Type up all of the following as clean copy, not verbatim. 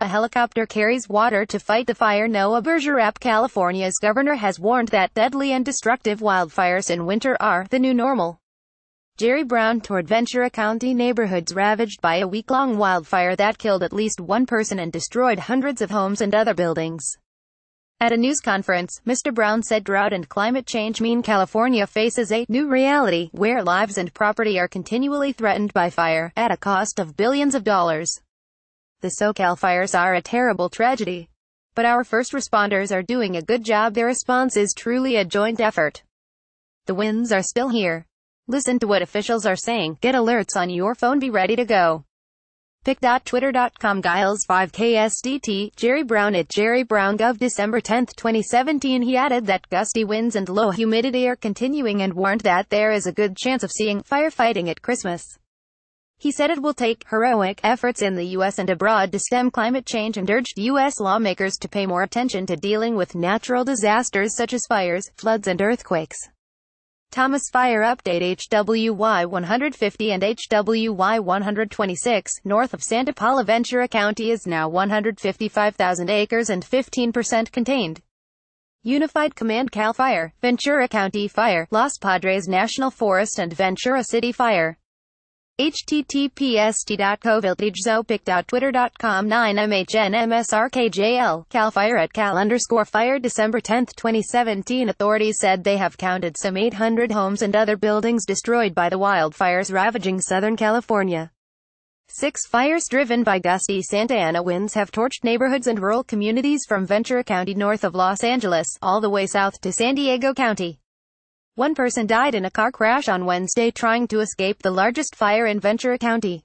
A helicopter carries water to fight the fire. Noah Bergerac. California's governor has warned that deadly and destructive wildfires in winter are the new normal. Jerry Brown toured Ventura County neighborhoods ravaged by a week-long wildfire that killed at least one person and destroyed hundreds of homes and other buildings. At a news conference, Mr. Brown said drought and climate change mean California faces a new reality, where lives and property are continually threatened by fire, at a cost of billions of dollars. The SoCal fires are a terrible tragedy. But our first responders are doing a good job. Their response is truly a joint effort. The winds are still here. Listen to what officials are saying. Get alerts on your phone. Be ready to go. Pic.twitter.com Giles 5KSDT, Jerry Brown at JerryBrownGov December 10, 2017. He added that gusty winds and low humidity are continuing and warned that there is a good chance of seeing firefighting at Christmas. He said it will take heroic efforts in the U.S. and abroad to stem climate change and urged U.S. lawmakers to pay more attention to dealing with natural disasters such as fires, floods and earthquakes. Thomas Fire Update. HWY 150 and HWY 126, north of Santa Paula. Ventura County is now 155,000 acres and 15% contained. Unified Command Cal Fire, Ventura County Fire, Los Padres National Forest and Ventura City Fire. https://coviltagezopic.twitter.com 9MHNMSRKJL, Cal Fire at Cal_Fire December 10, 2017. Authorities said they have counted some 800 homes and other buildings destroyed by the wildfires ravaging Southern California. 6 fires driven by gusty Santa Ana winds have torched neighborhoods and rural communities from Ventura County north of Los Angeles, all the way south to San Diego County. One person died in a car crash on Wednesday trying to escape the largest fire in Ventura County.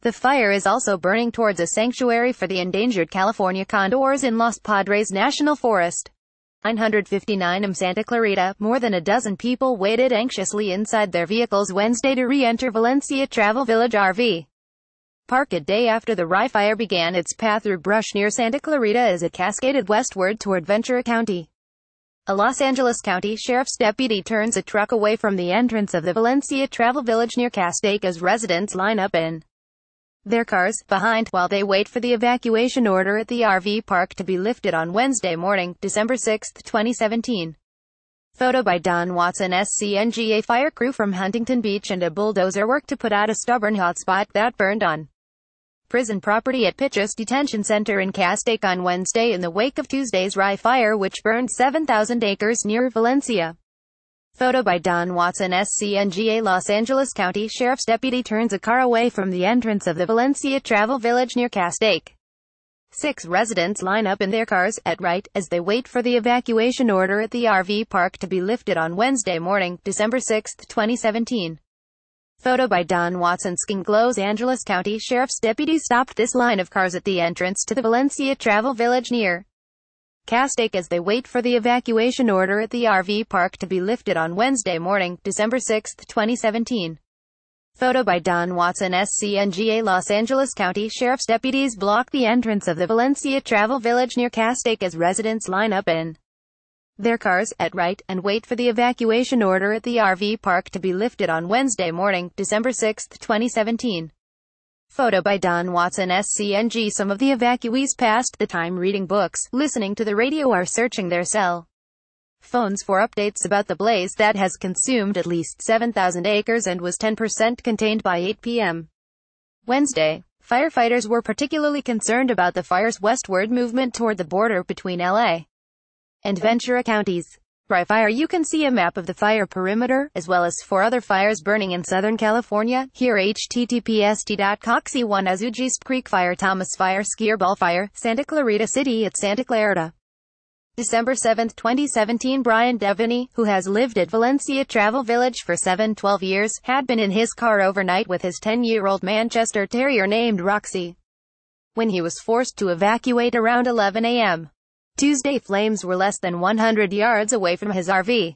The fire is also burning towards a sanctuary for the endangered California condors in Los Padres National Forest. 959 Santa Clarita. More than a dozen people waited anxiously inside their vehicles Wednesday to re-enter Valencia Travel Village RV Park a day after the Rye Fire began its path through brush near Santa Clarita as it cascaded westward toward Ventura County. A Los Angeles County Sheriff's deputy turns a truck away from the entrance of the Valencia Travel Village near Castaic as residents line up in their cars behind while they wait for the evacuation order at the RV park to be lifted on Wednesday morning, December 6, 2017. Photo by Don Watson. SCNGA fire crew from Huntington Beach and a bulldozer worked to put out a stubborn hotspot that burned on prison property at Pitchus Detention Center in Castaic on Wednesday in the wake of Tuesday's Rye Fire which burned 7,000 acres near Valencia. Photo by Don Watson. SCNGA Los Angeles County Sheriff's deputy turns a car away from the entrance of the Valencia Travel Village near Castaic. 6 residents line up in their cars, at right, as they wait for the evacuation order at the RV park to be lifted on Wednesday morning, December 6, 2017. Photo by Don Watson. Los Angeles County Sheriff's deputies stopped this line of cars at the entrance to the Valencia Travel Village near Castaic as they wait for the evacuation order at the RV park to be lifted on Wednesday morning, December 6, 2017. Photo by Don Watson. SCNGA Los Angeles County Sheriff's deputies block the entrance of the Valencia Travel Village near Castaic as residents line up in their cars, at right, and wait for the evacuation order at the RV park to be lifted on Wednesday morning, December 6, 2017. Photo by Don Watson. SCNG Some of the evacuees passed the time reading books, listening to the radio or searching their cell phones for updates about the blaze that has consumed at least 7,000 acres and was 10% contained by 8 p.m. Wednesday. Firefighters were particularly concerned about the fire's westward movement toward the border between LA and Ventura counties. Rye Fire. You can see a map of the fire perimeter, as well as 4 other fires burning in Southern California. Here https://coxie1 Azujis Creek Fire, Thomas Fire, Skierball Fire, Santa Clarita City at Santa Clarita. December 7, 2017. Brian Devaney, who has lived at Valencia Travel Village for 12 years, had been in his car overnight with his 10-year-old Manchester Terrier named Roxy when he was forced to evacuate around 11 a.m. Tuesday. Flames were less than 100 yards away from his RV.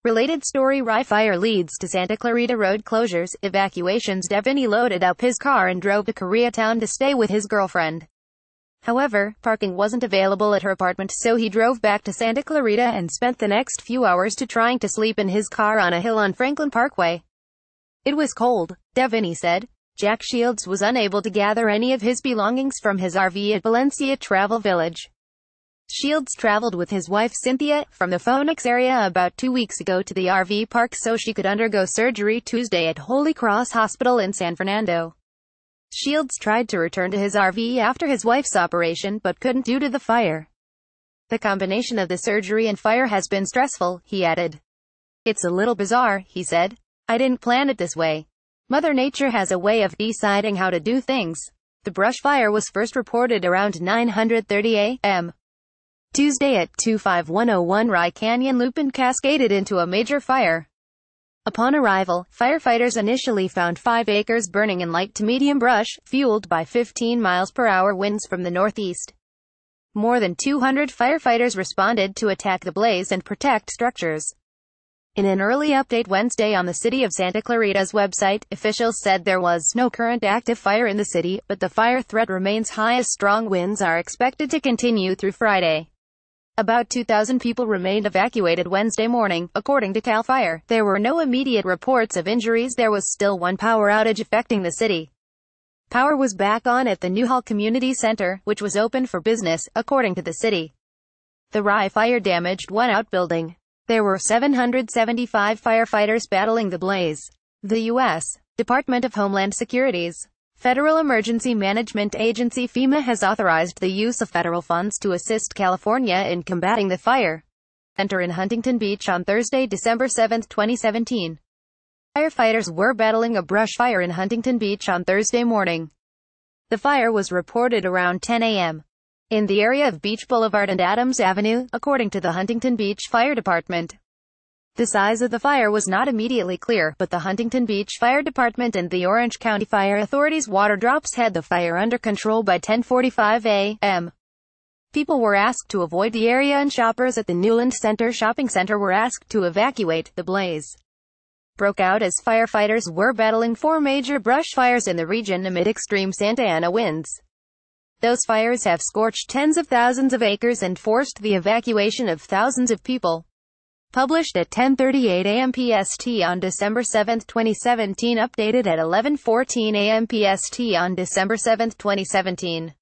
Related story. Rye Fire leads to Santa Clarita road closures, evacuations. Devaney loaded up his car and drove to Koreatown to stay with his girlfriend. However, parking wasn't available at her apartment, so he drove back to Santa Clarita and spent the next few hours trying to sleep in his car on a hill on Franklin Parkway. It was cold, Devaney said. Jack Shields was unable to gather any of his belongings from his RV at Valencia Travel Village. Shields traveled with his wife Cynthia from the Phoenix area about 2 weeks ago to the RV park so she could undergo surgery Tuesday at Holy Cross Hospital in San Fernando. Shields tried to return to his RV after his wife's operation but couldn't due to the fire. The combination of the surgery and fire has been stressful, he added. It's a little bizarre, he said. I didn't plan it this way. Mother Nature has a way of deciding how to do things. The brush fire was first reported around 9:30 a.m. Tuesday at 25101 Rye Canyon Loop and cascaded into a major fire. Upon arrival, firefighters initially found 5 acres burning in light to medium brush, fueled by 15 miles per hour winds from the northeast. More than 200 firefighters responded to attack the blaze and protect structures. In an early update Wednesday on the City of Santa Clarita's website, officials said there was no current active fire in the city, but the fire threat remains high as strong winds are expected to continue through Friday. About 2,000 people remained evacuated Wednesday morning, according to CAL FIRE. There were no immediate reports of injuries. There was still one power outage affecting the city. Power was back on at the Newhall Community Center, which was open for business, according to the city. The Rye fire damaged one outbuilding. There were 775 firefighters battling the blaze. The U.S. Department of Homeland Security's Federal Emergency Management Agency FEMA has authorized the use of federal funds to assist California in combating the fire. Center in Huntington Beach on Thursday, December 7, 2017. Firefighters were battling a brush fire in Huntington Beach on Thursday morning. The fire was reported around 10 a.m. in the area of Beach Boulevard and Adams Avenue, according to the Huntington Beach Fire Department. The size of the fire was not immediately clear, but the Huntington Beach Fire Department and the Orange County Fire Authority's water drops had the fire under control by 10:45 a.m. People were asked to avoid the area and shoppers at the Newland Center shopping center were asked to evacuate. The blaze broke out as firefighters were battling 4 major brush fires in the region amid extreme Santa Ana winds. Those fires have scorched tens of thousands of acres and forced the evacuation of thousands of people. Published at 10:38 a.m. PST on December 7, 2017. Updated at 11:14 a.m. PST on December 7, 2017.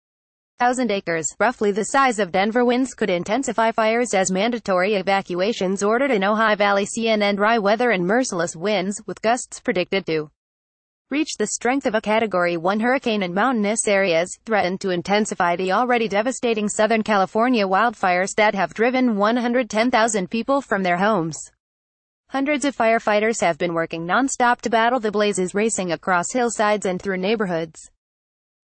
1,000 acres, roughly the size of Denver. Winds could intensify fires as mandatory evacuations ordered in Ojai Valley. CNN Rye weather and merciless winds, with gusts predicted to reach the strength of a Category 1 hurricane in mountainous areas, threaten to intensify the already devastating Southern California wildfires that have driven 110,000 people from their homes. Hundreds of firefighters have been working non-stop to battle the blazes racing across hillsides and through neighborhoods.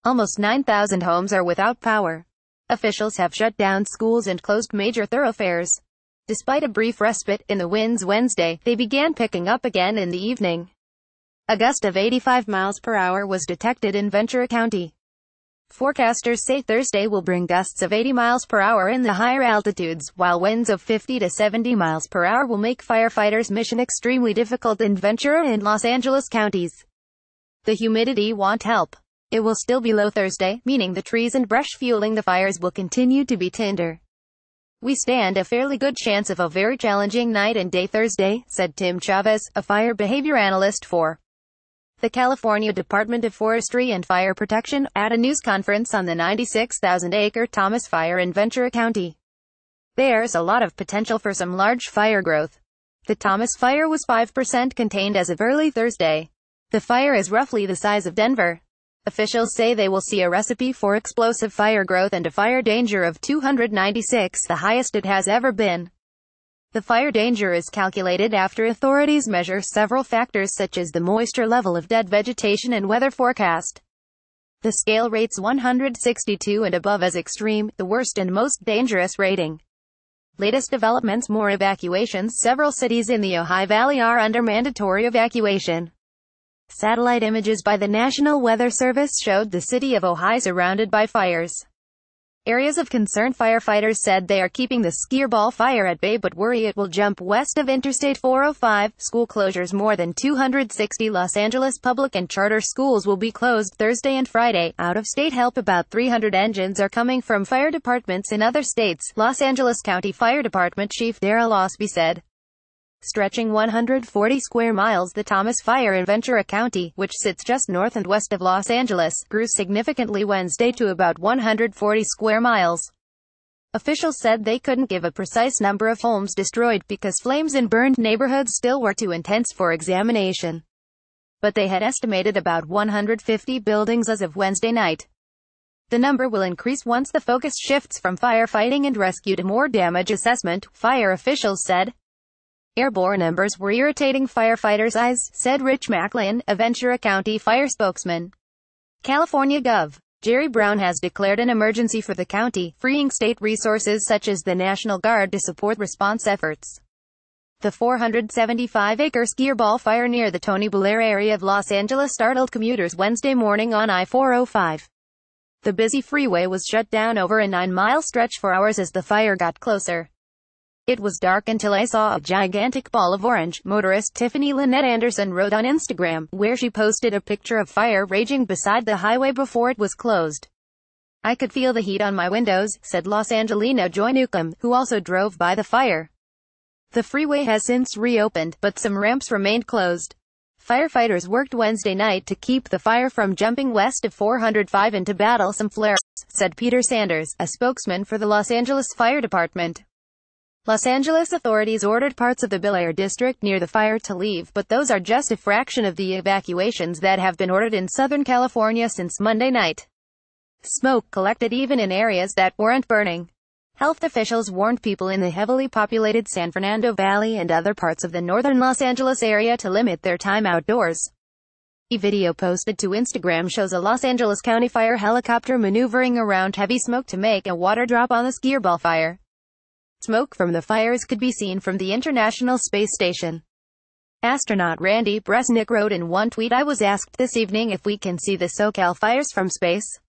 Almost 9,000 homes are without power. Officials have shut down schools and closed major thoroughfares. Despite a brief respite in the winds Wednesday, they began picking up again in the evening. A gust of 85 miles per hour was detected in Ventura County. Forecasters say Thursday will bring gusts of 80 miles per hour in the higher altitudes, while winds of 50 to 70 miles per hour will make firefighters' mission extremely difficult in Ventura and Los Angeles counties. The humidity won't help. It will still be low Thursday, meaning the trees and brush fueling the fires will continue to be tender. We stand a fairly good chance of a very challenging night and day Thursday, said Tim Chavez, a fire behavior analyst for the California Department of Forestry and Fire Protection, at a news conference on the 96,000-acre Thomas Fire in Ventura County. There's a lot of potential for some large fire growth. The Thomas Fire was 5% contained as of early Thursday. The fire is roughly the size of Denver. Officials say they will see a recipe for explosive fire growth and a fire danger of 296, the highest it has ever been. The fire danger is calculated after authorities measure several factors such as the moisture level of dead vegetation and weather forecast. The scale rates 162 and above as extreme, the worst and most dangerous rating. Latest developments: more evacuations. Several cities in the Ojai Valley are under mandatory evacuation. Satellite images by the National Weather Service showed the city of Ojai surrounded by fires. Areas of concern: firefighters said they are keeping the Skirball fire at bay but worry it will jump west of Interstate 405. School closures: more than 260 Los Angeles public and charter schools will be closed Thursday and Friday. Out-of-state help: about 300 engines are coming from fire departments in other states, Los Angeles County Fire Department Chief Darrell Osby said. stretching 140 square miles. The Thomas Fire in Ventura County, which sits just north and west of Los Angeles, grew significantly Wednesday to about 140 square miles. Officials said they couldn't give a precise number of homes destroyed because flames in burned neighborhoods still were too intense for examination. But they had estimated about 150 buildings as of Wednesday night. The number will increase once the focus shifts from firefighting and rescue to more damage assessment, fire officials said. Airborne embers were irritating firefighters' eyes, said Rich Macklin, a Ventura County fire spokesman. California Gov. Jerry Brown has declared an emergency for the county, freeing state resources such as the National Guard to support response efforts. The 475-acre skirball fire near the Tony Blair area of Los Angeles startled commuters Wednesday morning on I-405. The busy freeway was shut down over a 9-mile stretch for hours as the fire got closer. It was dark until I saw a gigantic ball of orange, motorist Tiffany Lynette Anderson wrote on Instagram, where she posted a picture of fire raging beside the highway before it was closed. I could feel the heat on my windows, said Los Angelina Joy Newcomb, who also drove by the fire. The freeway has since reopened, but some ramps remained closed. Firefighters worked Wednesday night to keep the fire from jumping west of 405 and to battle some flares-ups, said Peter Sanders, a spokesman for the Los Angeles Fire Department. Los Angeles authorities ordered parts of the Bel Air district near the fire to leave, but those are just a fraction of the evacuations that have been ordered in Southern California since Monday night. Smoke collected even in areas that weren't burning. Health officials warned people in the heavily populated San Fernando Valley and other parts of the northern Los Angeles area to limit their time outdoors. A video posted to Instagram shows a Los Angeles County fire helicopter maneuvering around heavy smoke to make a water drop on the skirball fire. Smoke from the fires could be seen from the International Space Station. Astronaut Randy Bresnik wrote in one tweet, "I was asked this evening if we can see the SoCal fires from space.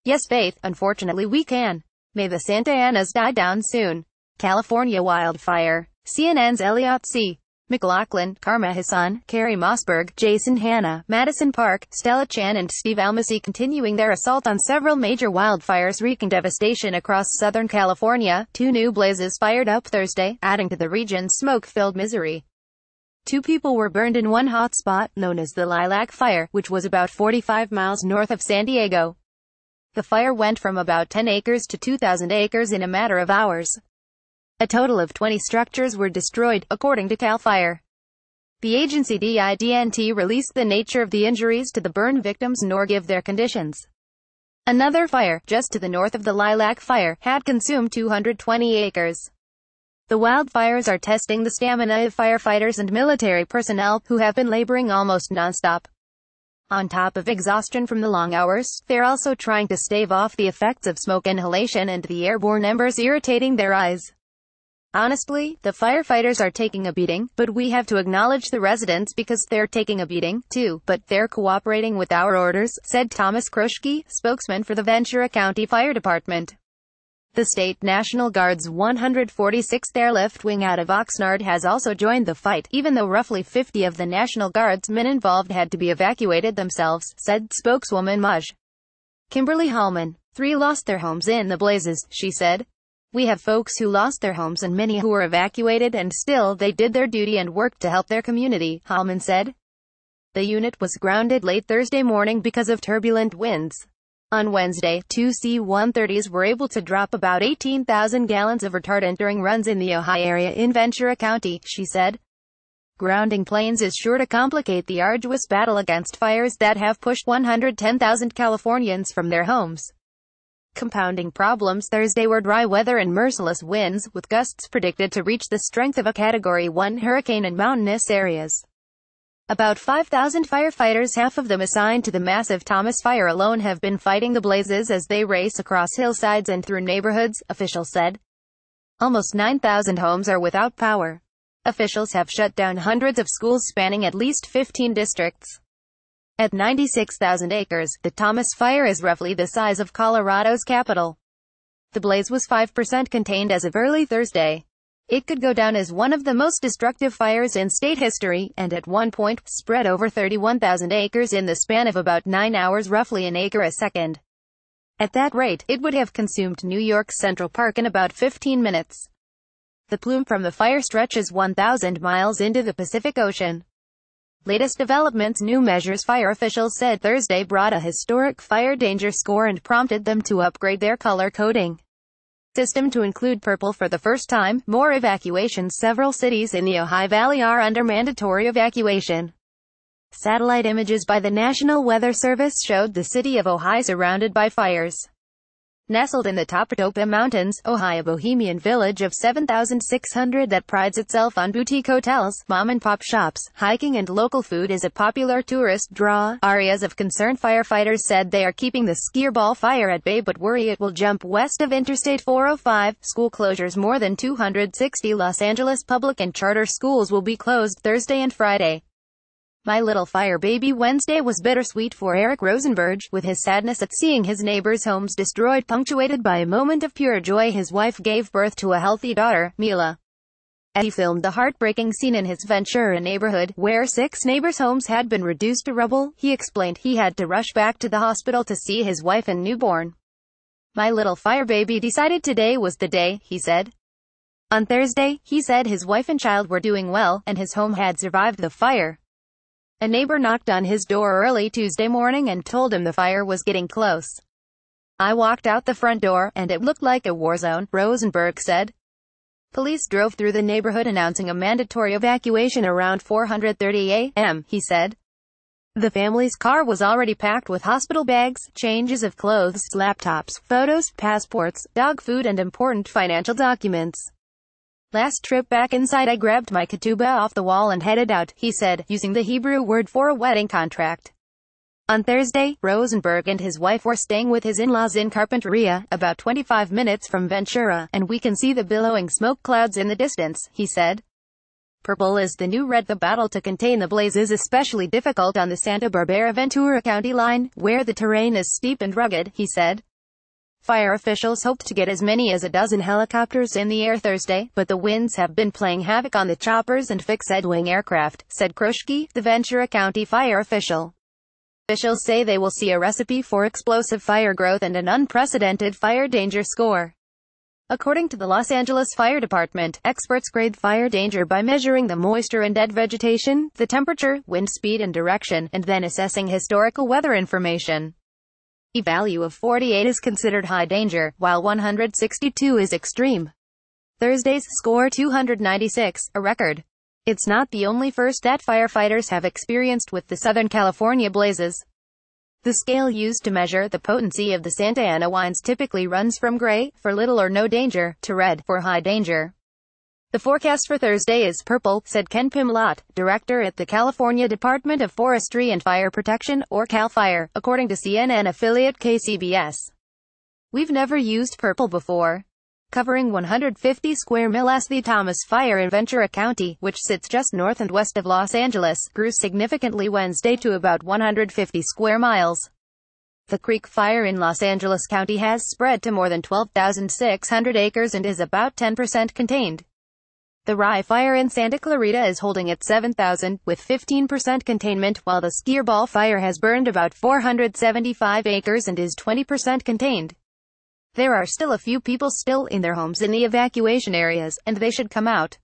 Yes, Faith, unfortunately we can. May the Santa Anas die down soon." California wildfire. CNN's Elliot C. McLaughlin, Karma Hassan, Carrie Mossberg, Jason Hanna, Madison Park, Stella Chan and Steve Almasi continuing their assault on several major wildfires wreaking devastation across Southern California. 2 new blazes fired up Thursday, adding to the region's smoke-filled misery. 2 people were burned in one hotspot, known as the Lilac Fire, which was about 45 miles north of San Diego. The fire went from about 10 acres to 2,000 acres in a matter of hours. A total of 20 structures were destroyed, according to CAL FIRE. The agency didn't release the nature of the injuries to the burn victims nor give their conditions. Another fire, just to the north of the Lilac Fire, had consumed 220 acres. The wildfires are testing the stamina of firefighters and military personnel, who have been laboring almost nonstop. On top of exhaustion from the long hours, they're also trying to stave off the effects of smoke inhalation and the airborne embers irritating their eyes. Honestly, the firefighters are taking a beating, but we have to acknowledge the residents because they're taking a beating, too, but they're cooperating with our orders, said Thomas Kruschke, spokesman for the Ventura County Fire Department. The state National Guard's 146th Airlift Wing out of Oxnard has also joined the fight, even though roughly 50 of the National Guard's men involved had to be evacuated themselves, said spokeswoman Maj. Kimberly Hallman. 3 lost their homes in the blazes, she said. "We have folks who lost their homes and many who were evacuated and still they did their duty and worked to help their community," Hallman said. The unit was grounded late Thursday morning because of turbulent winds. On Wednesday, 2 C-130s were able to drop about 18,000 gallons of retardant during runs in the Ojai area in Ventura County, she said. Grounding planes is sure to complicate the arduous battle against fires that have pushed 110,000 Californians from their homes. Compounding problems Thursday were dry weather and merciless winds, with gusts predicted to reach the strength of a Category 1 hurricane in mountainous areas. About 5,000 firefighters, half of them assigned to the massive Thomas Fire alone, have been fighting the blazes as they race across hillsides and through neighborhoods, officials said. Almost 9,000 homes are without power. Officials have shut down hundreds of schools spanning at least 15 districts. At 96,000 acres, the Thomas Fire is roughly the size of Colorado's capital. The blaze was 5% contained as of early Thursday. It could go down as one of the most destructive fires in state history, and at one point, spread over 31,000 acres in the span of about 9 hours, roughly an acre a second. At that rate, it would have consumed New York's Central Park in about 15 minutes. The plume from the fire stretches 1,000 miles into the Pacific Ocean. Latest developments. New measures fire officials said Thursday brought a historic fire danger score and prompted them to upgrade their color coding system to include purple for the first time. More evacuations. Several cities in the Ojai Valley are under mandatory evacuation. Satellite images by the National Weather Service showed the city of Ojai surrounded by fires. Nestled in the Topatopa Mountains, Ojai, a bohemian village of 7,600 that prides itself on boutique hotels, mom-and-pop shops, hiking and local food, is a popular tourist draw. Areas of concern. Firefighters said they are keeping the Skirball fire at bay but worry it will jump west of Interstate 405. School closures. More than 260 Los Angeles public and charter schools will be closed Thursday and Friday. My Little Fire Baby. Wednesday was bittersweet for Eric Rosenberg, with his sadness at seeing his neighbors' homes destroyed punctuated by a moment of pure joy. His wife gave birth to a healthy daughter, Mila. As he filmed the heartbreaking scene in his Ventura neighborhood, where 6 neighbors' homes had been reduced to rubble, he explained he had to rush back to the hospital to see his wife and newborn. My Little Fire Baby decided today was the day, he said. On Thursday, he said his wife and child were doing well, and his home had survived the fire. A neighbor knocked on his door early Tuesday morning and told him the fire was getting close. I walked out the front door, and it looked like a war zone, Rosenberg said. Police drove through the neighborhood announcing a mandatory evacuation around 4:30 a.m., he said. The family's car was already packed with hospital bags, changes of clothes, laptops, photos, passports, dog food and important financial documents. Last trip back inside I grabbed my ketubah off the wall and headed out, he said, using the Hebrew word for a wedding contract. On Thursday, Rosenberg and his wife were staying with his in-laws in Carpinteria, about 25 minutes from Ventura, and we can see the billowing smoke clouds in the distance, he said. Purple is the new red. The battle to contain the blaze is especially difficult on the Santa Barbara-Ventura County line, where the terrain is steep and rugged, he said. Fire officials hoped to get as many as a dozen helicopters in the air Thursday, but the winds have been playing havoc on the choppers and fixed-wing aircraft, said Kroschke, the Ventura County fire official. Officials say they will see a recipe for explosive fire growth and an unprecedented fire danger score. According to the Los Angeles Fire Department, experts grade fire danger by measuring the moisture in dead vegetation, the temperature, wind speed and direction, and then assessing historical weather information. A value of 48 is considered high danger, while 162 is extreme. Thursday's score 296, a record. It's not the only first that firefighters have experienced with the Southern California blazes. The scale used to measure the potency of the Santa Ana winds typically runs from gray, for little or no danger, to red, for high danger. The forecast for Thursday is purple, said Ken Pimlott, director at the California Department of Forestry and Fire Protection, or CAL FIRE, according to CNN affiliate KCBS. We've never used purple before. Covering 150 square miles, the Thomas Fire in Ventura County, which sits just north and west of Los Angeles, grew significantly Wednesday to about 150 square miles. The Creek Fire in Los Angeles County has spread to more than 12,600 acres and is about 10% contained. The Rye Fire in Santa Clarita is holding at 7,000, with 15% containment, while the Skirball Fire has burned about 475 acres and is 20% contained. There are still a few people still in their homes in the evacuation areas, and they should come out.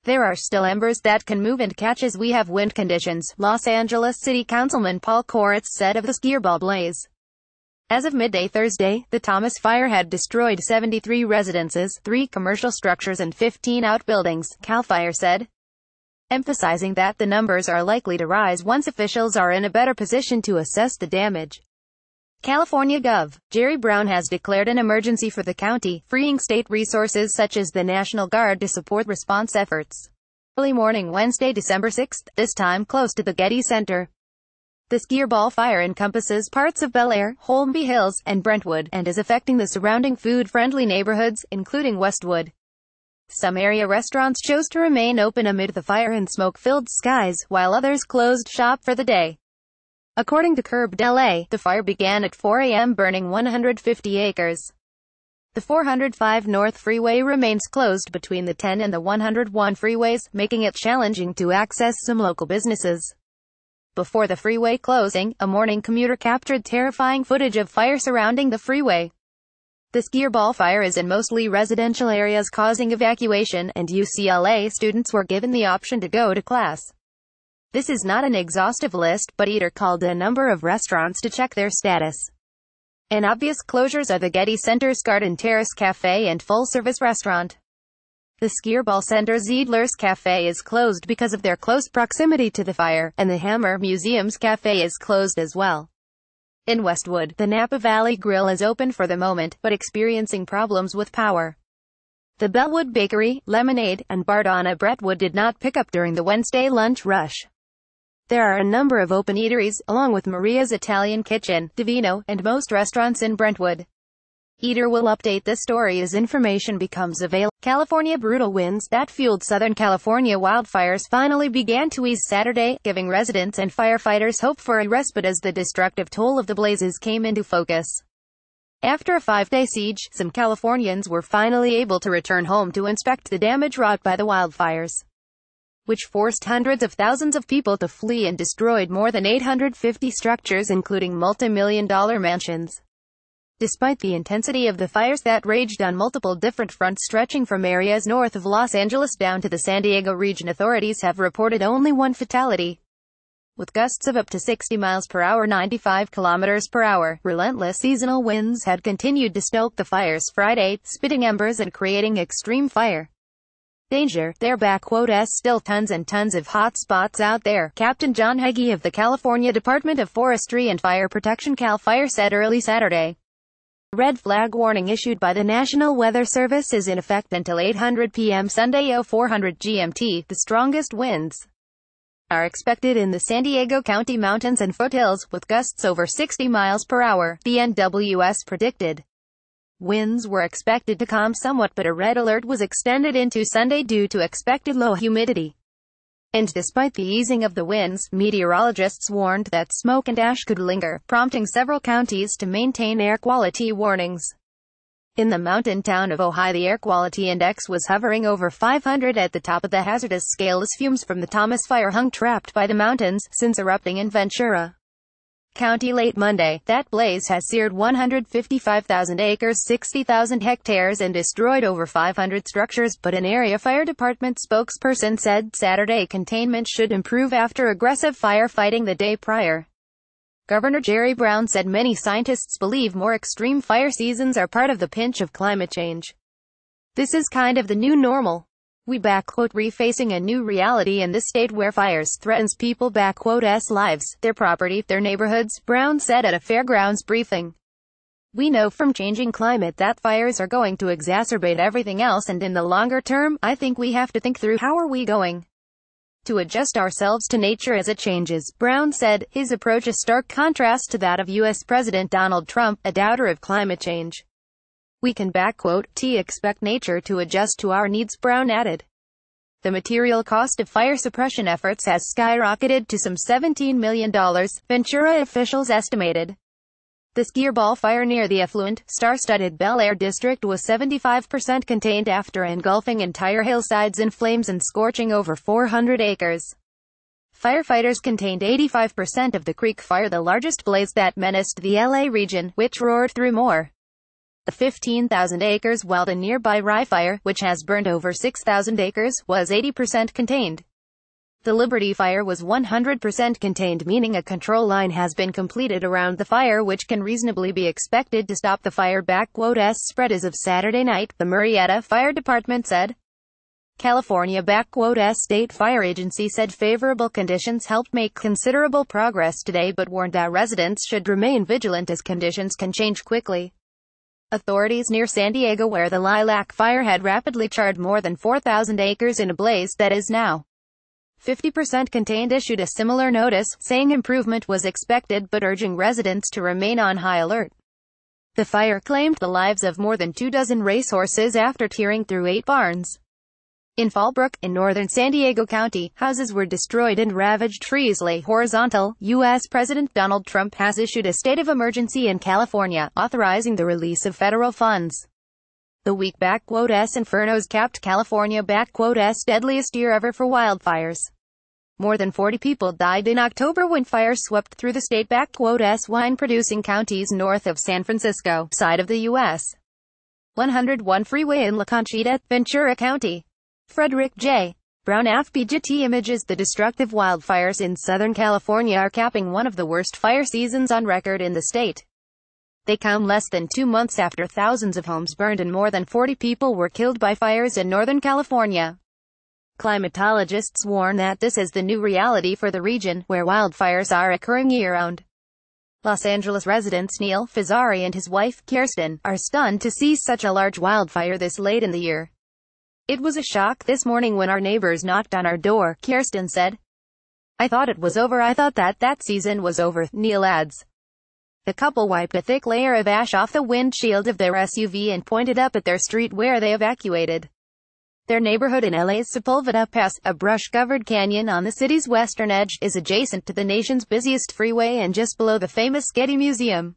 There are still embers that can move and catch as we have wind conditions, Los Angeles City Councilman Paul Koretz said of the Skirball blaze. As of midday Thursday, the Thomas Fire had destroyed 73 residences, 3 commercial structures and 15 outbuildings, CAL FIRE said, emphasizing that the numbers are likely to rise once officials are in a better position to assess the damage. California Gov. Jerry Brown has declared an emergency for the county, freeing state resources such as the National Guard to support response efforts. Early morning Wednesday, December 6, this time close to the Getty Center. The Skirball Fire encompasses parts of Bel Air, Holmby Hills, and Brentwood, and is affecting the surrounding food-friendly neighborhoods, including Westwood. Some area restaurants chose to remain open amid the fire and smoke-filled skies, while others closed shop for the day. According to Curbed LA, the fire began at 4 a.m. burning 150 acres. The 405 North Freeway remains closed between the 10 and the 101 freeways, making it challenging to access some local businesses. Before the freeway closing, a morning commuter captured terrifying footage of fire surrounding the freeway. The skirball fire is in mostly residential areas, causing evacuation, and UCLA students were given the option to go to class. This is not an exhaustive list, but Eater called a number of restaurants to check their status. And obvious closures are the Getty Center's Garden Terrace Cafe and full-service restaurant. The Skirball Center Ziedler's Cafe is closed because of their close proximity to the fire, and the Hammer Museum's Cafe is closed as well. In Westwood, the Napa Valley Grill is open for the moment, but experiencing problems with power. The Bellwood Bakery, Lemonade, and Bardana Brentwood did not pick up during the Wednesday lunch rush. There are a number of open eateries, along with Maria's Italian Kitchen, Divino, and most restaurants in Brentwood. Eater will update this story as information becomes available. California brutal winds that fueled Southern California wildfires finally began to ease Saturday, giving residents and firefighters hope for a respite as the destructive toll of the blazes came into focus. After a 5-day siege, some Californians were finally able to return home to inspect the damage wrought by the wildfires, which forced hundreds of thousands of people to flee and destroyed more than 850 structures, including multi-million-dollar mansions. Despite the intensity of the fires that raged on multiple different fronts stretching from areas north of Los Angeles down to the San Diego region, authorities have reported only one fatality. With gusts of up to 60 miles per hour, 95 kilometers per hour, relentless seasonal winds had continued to stoke the fires Friday, spitting embers and creating extreme fire danger. There still tons and tons of hot spots out there, Captain John Hagee of the California Department of Forestry and Fire Protection CAL FIRE said early Saturday. A red flag warning issued by the National Weather Service is in effect until 8:00 p.m. Sunday 0400 GMT. The strongest winds are expected in the San Diego County mountains and foothills, with gusts over 60 miles per hour, the NWS predicted. Winds were expected to calm somewhat, but a red alert was extended into Sunday due to expected low humidity. And despite the easing of the winds, meteorologists warned that smoke and ash could linger, prompting several counties to maintain air quality warnings. In the mountain town of Ojai, the air quality index was hovering over 500 at the top of the hazardous scale as fumes from the Thomas Fire hung trapped by the mountains since erupting in Ventura County late Monday. That blaze has seared 155,000 acres, 60,000 hectares, and destroyed over 500 structures, but an area fire department spokesperson said Saturday containment should improve after aggressive firefighting the day prior. Governor Jerry Brown said many scientists believe more extreme fire seasons are part of the pinch of climate change. This is kind of the new normal. We refacing a new reality in this state where fires threatens people lives, their property, their neighborhoods, Brown said at a fairgrounds briefing. We know from changing climate that fires are going to exacerbate everything else, and in the longer term, I think we have to think through how are we going to adjust ourselves to nature as it changes, Brown said, his approach a stark contrast to that of U.S. President Donald Trump, a doubter of climate change. We can expect nature to adjust to our needs, Brown added. The material cost of fire suppression efforts has skyrocketed to some $17 million, Ventura officials estimated. The Skirball fire near the affluent, star-studded Bel Air district was 75% contained after engulfing entire hillsides in flames and scorching over 400 acres. Firefighters contained 85% of the Creek Fire, the largest blaze that menaced the LA region, which roared through more than 15,000 acres, while the nearby Rye Fire, which has burned over 6,000 acres, was 80% contained. The Liberty Fire was 100% contained, meaning a control line has been completed around the fire, which can reasonably be expected to stop the fire spread as of Saturday night, the Murrieta Fire Department said. California State Fire Agency said favorable conditions helped make considerable progress today, but warned that residents should remain vigilant as conditions can change quickly. Authorities near San Diego, where the Lilac Fire had rapidly charred more than 4,000 acres in a blaze that is now 50% contained, issued a similar notice, saying improvement was expected but urging residents to remain on high alert. The fire claimed the lives of more than 24 racehorses after tearing through 8 barns. In Fallbrook, in northern San Diego County, houses were destroyed and ravaged, trees lay horizontal. U.S. President Donald Trump has issued a state of emergency in California, authorizing the release of federal funds. The week infernos capped California deadliest year ever for wildfires. More than 40 people died in October when fires swept through the state wine-producing counties north of San Francisco, side of the U.S. 101 freeway in La Conchita, Ventura County. Frederick J. Brown FPGT images. The destructive wildfires in Southern California are capping one of the worst fire seasons on record in the state. They come less than 2 months after thousands of homes burned and more than 40 people were killed by fires in Northern California. Climatologists warn that this is the new reality for the region, where wildfires are occurring year-round. Los Angeles residents Neil Fazzari and his wife, Kirsten, are stunned to see such a large wildfire this late in the year. "It was a shock this morning when our neighbors knocked on our door," Kirsten said. "I thought it was over. I thought that season was over," Neil adds. The couple wiped a thick layer of ash off the windshield of their SUV and pointed up at their street where they evacuated. Their neighborhood in LA's Sepulveda Pass, a brush-covered canyon on the city's western edge, is adjacent to the nation's busiest freeway and just below the famous Getty Museum.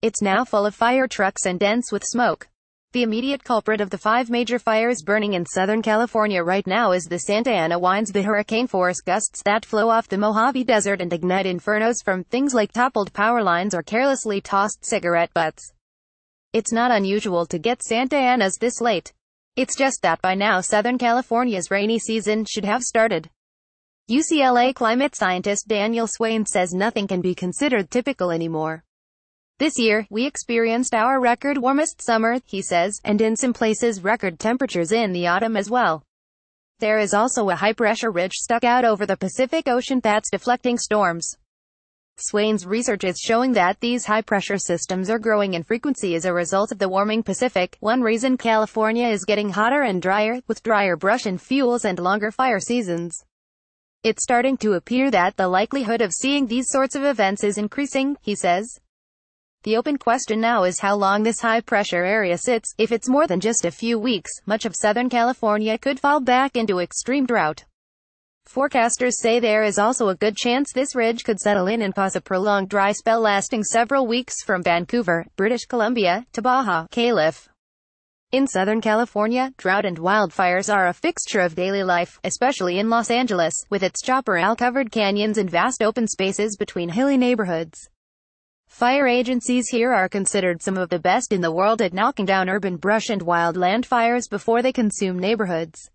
It's now full of fire trucks and dense with smoke. The immediate culprit of the 5 major fires burning in Southern California right now is the Santa Ana winds, the hurricane-force gusts that flow off the Mojave Desert and ignite infernos from things like toppled power lines or carelessly tossed cigarette butts. It's not unusual to get Santa Anas this late. It's just that by now Southern California's rainy season should have started. UCLA climate scientist Daniel Swain says nothing can be considered typical anymore. "This year, we experienced our record warmest summer," he says, and in some places record temperatures in the autumn as well. There is also a high-pressure ridge stuck out over the Pacific Ocean that's deflecting storms. Swain's research is showing that these high-pressure systems are growing in frequency as a result of the warming Pacific. One reason California is getting hotter and drier, with drier brush and fuels and longer fire seasons. It's starting to appear that the likelihood of seeing these sorts of events is increasing, he says. The open question now is how long this high-pressure area sits. If it's more than just a few weeks, much of Southern California could fall back into extreme drought. Forecasters say there is also a good chance this ridge could settle in and cause a prolonged dry spell lasting several weeks from Vancouver, British Columbia, to Baja California. In Southern California, drought and wildfires are a fixture of daily life, especially in Los Angeles, with its chaparral-covered canyons and vast open spaces between hilly neighborhoods. Fire agencies here are considered some of the best in the world at knocking down urban brush and wildland fires before they consume neighborhoods.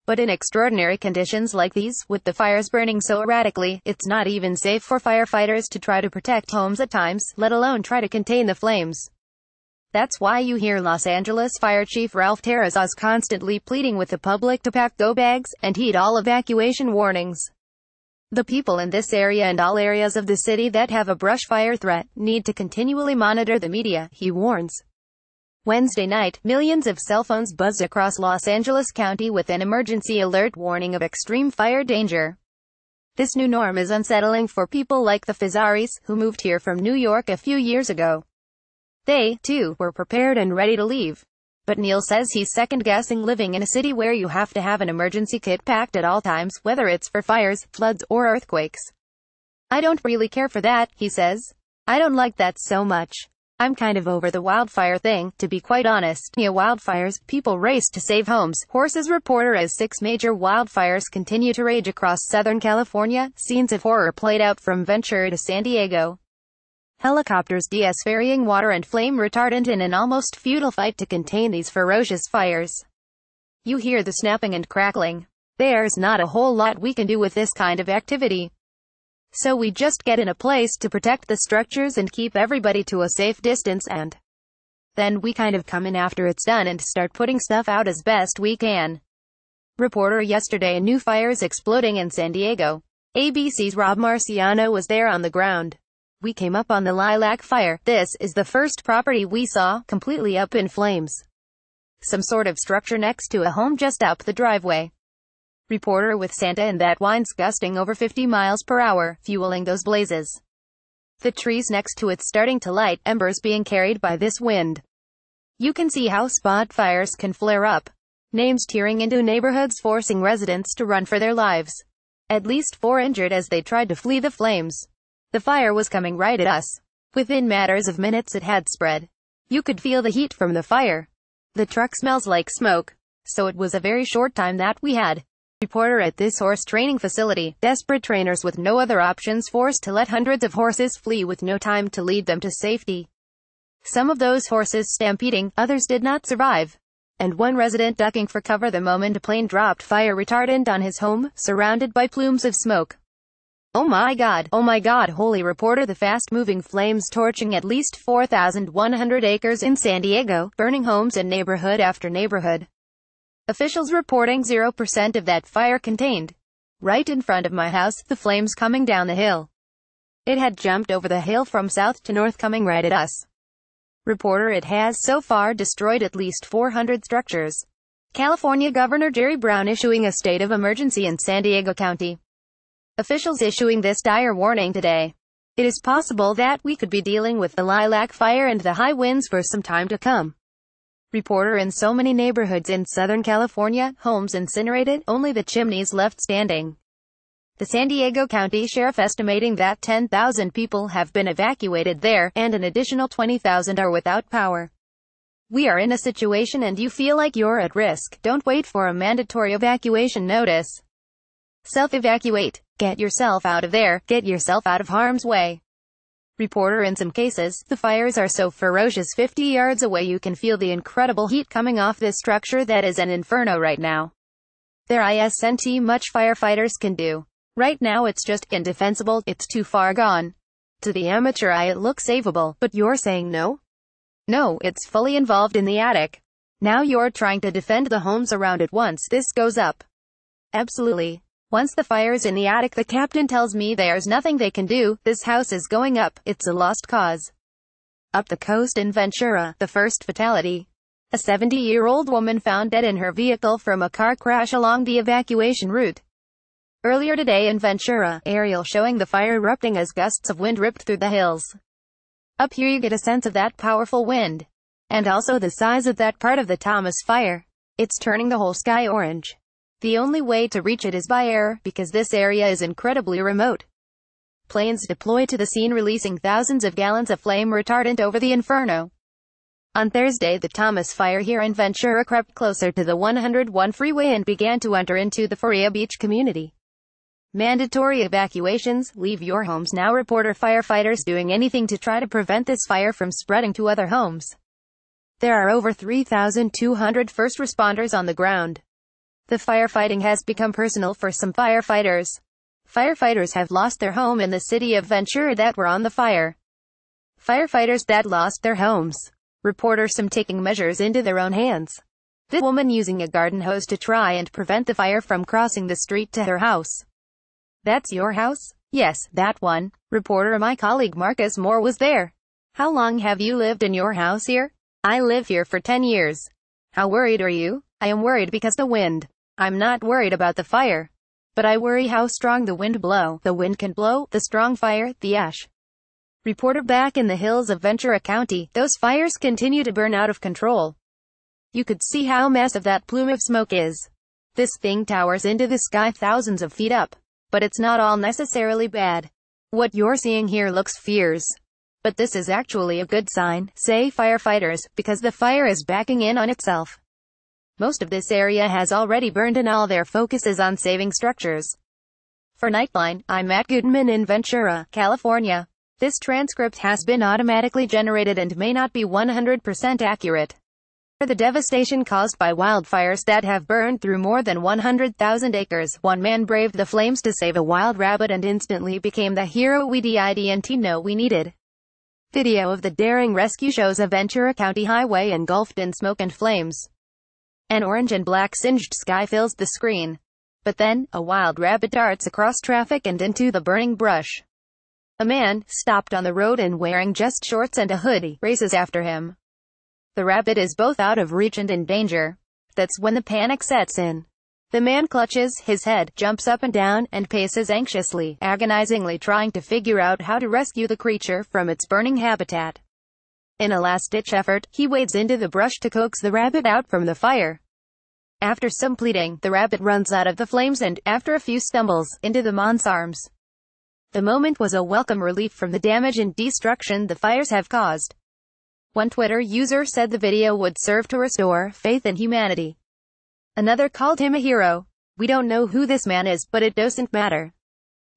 But in extraordinary conditions like these, with the fires burning so erratically, it's not even safe for firefighters to try to protect homes at times, let alone try to contain the flames. That's why you hear Los Angeles Fire Chief Ralph Terrazas constantly pleading with the public to pack go bags and heed all evacuation warnings. The people in this area and all areas of the city that have a brush fire threat need to continually monitor the media, he warns. Wednesday night, millions of cell phones buzzed across Los Angeles County with an emergency alert warning of extreme fire danger. This new norm is unsettling for people like the Fazzaris, who moved here from New York a few years ago. They, too, were prepared and ready to leave. But Neil says he's second-guessing living in a city where you have to have an emergency kit packed at all times, whether it's for fires, floods, or earthquakes. "I don't really care for that," he says. "I don't like that so much. I'm kind of over the wildfire thing, to be quite honest." Near wildfires, people race to save homes. Horses reporter as 6 major wildfires continue to rage across Southern California, scenes of horror played out from Ventura to San Diego. Helicopters ferrying water and flame retardant in an almost futile fight to contain these ferocious fires. You hear the snapping and crackling. There's not a whole lot we can do with this kind of activity. So we just get in a place to protect the structures and keep everybody to a safe distance, and then we kind of come in after it's done and start putting stuff out as best we can. Reporter yesterday, new fires exploding in San Diego. ABC's Rob Marciano was there on the ground. "We came up on the Lilac Fire. This is the first property we saw, completely up in flames. Some sort of structure next to a home just up the driveway." Reporter with Santa and that winds gusting over 50 miles per hour, fueling those blazes. The trees next to it starting to light, embers being carried by this wind. You can see how spot fires can flare up. Names tearing into neighborhoods, forcing residents to run for their lives. At least 4 injured as they tried to flee the flames. The fire was coming right at us. Within matters of minutes it had spread. You could feel the heat from the fire. The truck smells like smoke. So it was a very short time that we had. Reporter at this horse training facility. Desperate trainers with no other options forced to let hundreds of horses flee with no time to lead them to safety. Some of those horses stampeding, others did not survive. And one resident ducking for cover the moment a plane dropped fire retardant on his home, surrounded by plumes of smoke. Oh my god, holy reporter. The fast-moving flames torching at least 4,100 acres in San Diego, burning homes in neighborhood after neighborhood. Officials reporting 0% of that fire contained. Right in front of my house, the flames coming down the hill. It had jumped over the hill from south to north coming right at us. Reporter, it has so far destroyed at least 400 structures. California Governor Jerry Brown issuing a state of emergency in San Diego County. Officials issuing this dire warning today. It is possible that we could be dealing with the lilac fire and the high winds for some time to come. Reporter, in so many neighborhoods in Southern California, homes incinerated, only the chimneys left standing. The San Diego County Sheriff estimating that 10,000 people have been evacuated there, and an additional 20,000 are without power. We are in a situation and you feel like you're at risk. Don't wait for a mandatory evacuation notice. Self-evacuate. Get yourself out of there. Get yourself out of harm's way. Reporter, in some cases, the fires are so ferocious 50 yards away you can feel the incredible heat coming off this structure that is an inferno right now. There isn't much firefighters can do. Right now it's just indefensible, it's too far gone. To the amateur eye it looks savable, but you're saying no? No, it's fully involved in the attic. Now you're trying to defend the homes around it once this goes up. Absolutely. Once the fire's in the attic, the captain tells me there's nothing they can do, this house is going up, it's a lost cause. Up the coast in Ventura, the first fatality. A 70-year-old woman found dead in her vehicle from a car crash along the evacuation route. Earlier today in Ventura, aerial showing the fire erupting as gusts of wind ripped through the hills. Up here you get a sense of that powerful wind. And also the size of that part of the Thomas fire. It's turning the whole sky orange. The only way to reach it is by air, because this area is incredibly remote. Planes deploy to the scene releasing thousands of gallons of flame retardant over the inferno. On Thursday, the Thomas fire here in Ventura crept closer to the 101 freeway and began to enter into the Faria Beach community. Mandatory evacuations, leave your homes now. Reporter, firefighters doing anything to try to prevent this fire from spreading to other homes. There are over 3,200 first responders on the ground. The firefighting has become personal for some firefighters. Firefighters have lost their home in the city of Ventura that were on the fire. Firefighters that lost their homes. Reporter, some taking measures into their own hands. This woman using a garden hose to try and prevent the fire from crossing the street to her house. That's your house? Yes, that one. Reporter, my colleague Marcus Moore was there. How long have you lived in your house here? I live here for 10 years. How worried are you? I am worried because the wind. I'm not worried about the fire. But I worry how strong the wind blow. The wind can blow, the strong fire, the ash. Reporter, back in the hills of Ventura County, those fires continue to burn out of control. You could see how massive that plume of smoke is. This thing towers into the sky thousands of feet up. But it's not all necessarily bad. What you're seeing here looks fierce. But this is actually a good sign, say firefighters, because the fire is backing in on itself. Most of this area has already burned and all their focus is on saving structures. For Nightline, I'm Matt Goodman in Ventura, California. This transcript has been automatically generated and may not be 100% accurate. For the devastation caused by wildfires that have burned through more than 100,000 acres, one man braved the flames to save a wild rabbit and instantly became the hero we didn't know we needed. Video of the daring rescue shows a Ventura County highway engulfed in smoke and flames. An orange and black singed sky fills the screen. But then, a wild rabbit darts across traffic and into the burning brush. A man, stopped on the road and wearing just shorts and a hoodie, races after him. The rabbit is both out of reach and in danger. That's when the panic sets in. The man clutches his head, jumps up and down, and paces anxiously, agonizingly trying to figure out how to rescue the creature from its burning habitat. In a last-ditch effort, he wades into the brush to coax the rabbit out from the fire. After some pleading, the rabbit runs out of the flames and, after a few stumbles, into the man's arms. The moment was a welcome relief from the damage and destruction the fires have caused. One Twitter user said the video would serve to restore faith in humanity. Another called him a hero. We don't know who this man is, but it doesn't matter.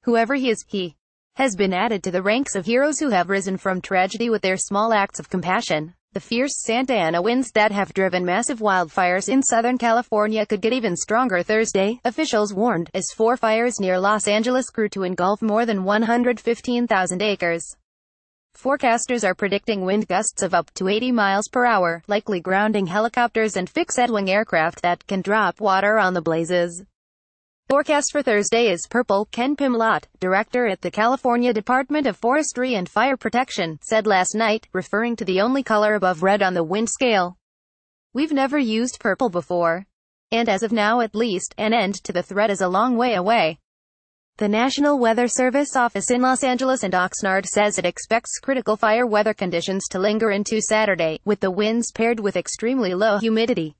Whoever he is, he has been added to the ranks of heroes who have risen from tragedy with their small acts of compassion. The fierce Santa Ana winds that have driven massive wildfires in Southern California could get even stronger Thursday, officials warned, as 4 fires near Los Angeles grew to engulf more than 115,000 acres. Forecasters are predicting wind gusts of up to 80 miles per hour, likely grounding helicopters and fixed-wing aircraft that can drop water on the blazes. Forecast for Thursday is purple. Ken Pimlott, director at the California Department of Forestry and Fire Protection, said last night, referring to the only color above red on the wind scale. "We've never used purple before. And as of now at least, an end to the threat is a long way away." The National Weather Service office in Los Angeles and Oxnard says it expects critical fire weather conditions to linger into Saturday, with the winds paired with extremely low humidity.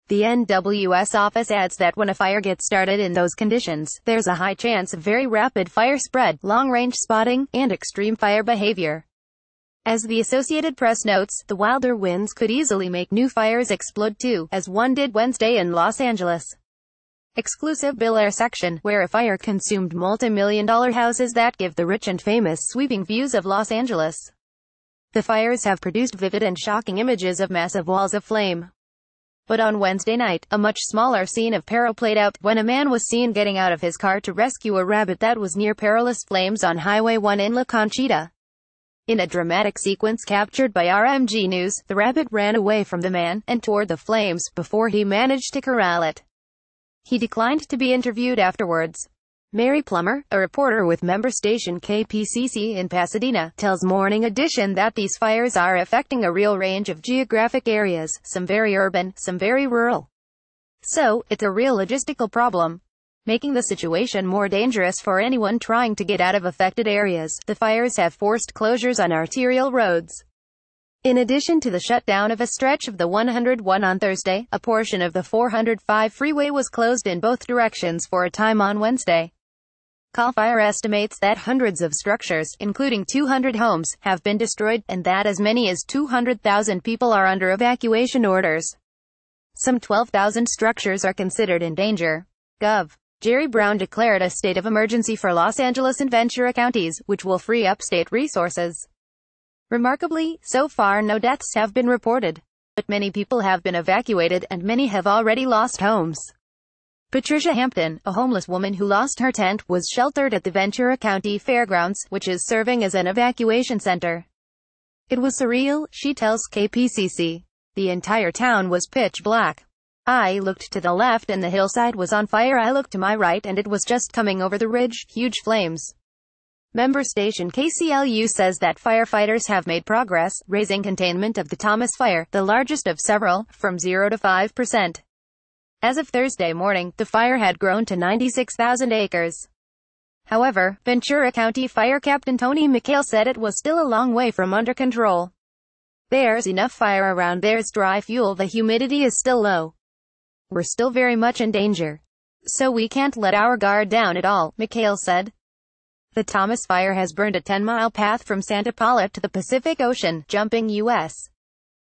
The NWS office adds that when a fire gets started in those conditions, there's a high chance of very rapid fire spread, long-range spotting, and extreme fire behavior. As the Associated Press notes, the wilder winds could easily make new fires explode too, as one did Wednesday in Los Angeles. Exclusive Bel Air section, where a fire consumed multi-million-dollar houses that give the rich and famous sweeping views of Los Angeles. The fires have produced vivid and shocking images of massive walls of flame. But on Wednesday night, a much smaller scene of peril played out, when a man was seen getting out of his car to rescue a rabbit that was near perilous flames on Highway 1 in La Conchita. In a dramatic sequence captured by RMG News, the rabbit ran away from the man, and toward the flames, before he managed to corral it. He declined to be interviewed afterwards. Mary Plummer, a reporter with member station KPCC in Pasadena, tells Morning Edition that these fires are affecting a real range of geographic areas, some very urban, some very rural. So, it's a real logistical problem, making the situation more dangerous for anyone trying to get out of affected areas. The fires have forced closures on arterial roads. In addition to the shutdown of a stretch of the 101 on Thursday, a portion of the 405 freeway was closed in both directions for a time on Wednesday. CAL FIRE estimates that hundreds of structures, including 200 homes, have been destroyed, and that as many as 200,000 people are under evacuation orders. Some 12,000 structures are considered in danger. Gov. Jerry Brown declared a state of emergency for Los Angeles and Ventura counties, which will free up state resources. Remarkably, so far no deaths have been reported. But many people have been evacuated, and many have already lost homes. Patricia Hampton, a homeless woman who lost her tent, was sheltered at the Ventura County Fairgrounds, which is serving as an evacuation center. "It was surreal," she tells KPCC. "The entire town was pitch black. I looked to the left and the hillside was on fire. I looked to my right and it was just coming over the ridge, huge flames." Member station KCLU says that firefighters have made progress, raising containment of the Thomas Fire, the largest of several, from 0 to 5%. As of Thursday morning, the fire had grown to 96,000 acres. However, Ventura County Fire Captain Tony McHale said it was still a long way from under control. "There's enough fire around, there's dry fuel, the humidity is still low. We're still very much in danger. So we can't let our guard down at all," McHale said. The Thomas Fire has burned a 10-mile path from Santa Paula to the Pacific Ocean, jumping U.S.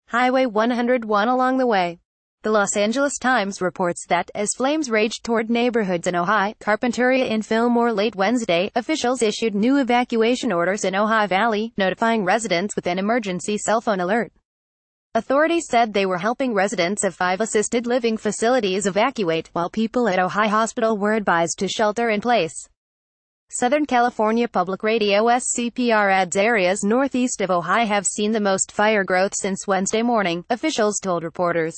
Highway 101 along the way. The Los Angeles Times reports that, as flames raged toward neighborhoods in Ojai, Carpinteria and Fillmore late Wednesday, officials issued new evacuation orders in Ojai Valley, notifying residents with an emergency cell phone alert. Authorities said they were helping residents of 5 assisted living facilities evacuate, while people at Ojai Hospital were advised to shelter in place. Southern California Public Radio SCPR adds areas northeast of Ojai have seen the most fire growth since Wednesday morning, officials told reporters.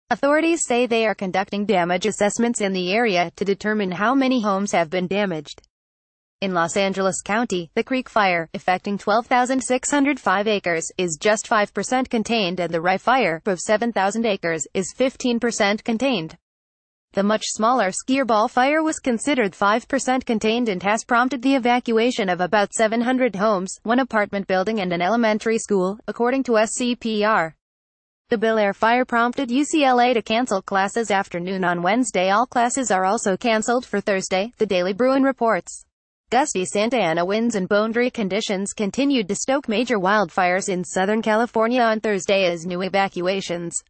Authorities say they are conducting damage assessments in the area to determine how many homes have been damaged. In Los Angeles County, the Creek Fire, affecting 12,605 acres, is just 5% contained, and the Rye Fire, of 7,000 acres, is 15% contained. The much smaller Skirball Fire was considered 5% contained and has prompted the evacuation of about 700 homes, one apartment building and an elementary school, according to SCPR. The Bel Air fire prompted UCLA to cancel classes afternoon on Wednesday. All classes are also canceled for Thursday, the Daily Bruin reports. Gusty Santa Ana winds and boundary conditions continued to stoke major wildfires in Southern California on Thursday as new evacuations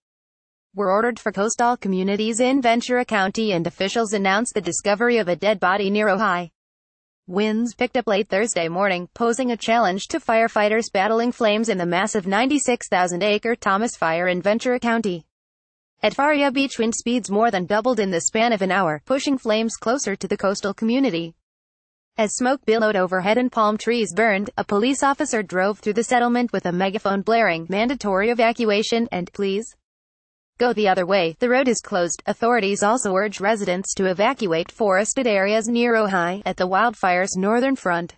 were ordered for coastal communities in Ventura County, and officials announced the discovery of a dead body near Ojai. Winds picked up late Thursday morning, posing a challenge to firefighters battling flames in the massive 96,000-acre Thomas Fire in Ventura County. At Faria Beach, wind speeds more than doubled in the span of an hour, pushing flames closer to the coastal community. As smoke billowed overhead and palm trees burned, a police officer drove through the settlement with a megaphone blaring, "Mandatory evacuation," and "Please go the other way. The road is closed." Authorities also urge residents to evacuate forested areas near Ojai, at the wildfire's northern front.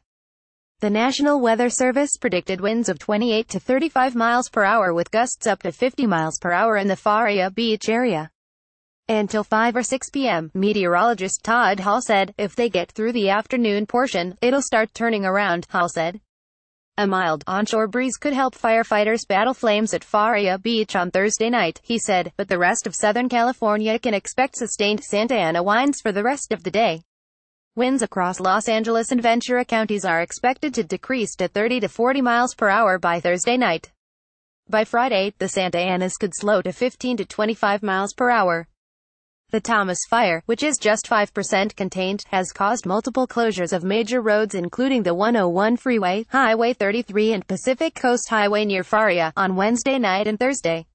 The National Weather Service predicted winds of 28 to 35 miles per hour with gusts up to 50 miles per hour in the Faria Beach area. Until 5 or 6 p.m., meteorologist Todd Hall said, "If they get through the afternoon portion, it'll start turning around," Hall said. A mild, onshore breeze could help firefighters battle flames at Faria Beach on Thursday night, he said, but the rest of Southern California can expect sustained Santa Ana winds for the rest of the day. Winds across Los Angeles and Ventura counties are expected to decrease to 30 to 40 miles per hour by Thursday night. By Friday, the Santa Anas could slow to 15 to 25 miles per hour. The Thomas Fire, which is just 5% contained, has caused multiple closures of major roads including the 101 freeway, Highway 33 and Pacific Coast Highway near Faria, on Wednesday night and Thursday.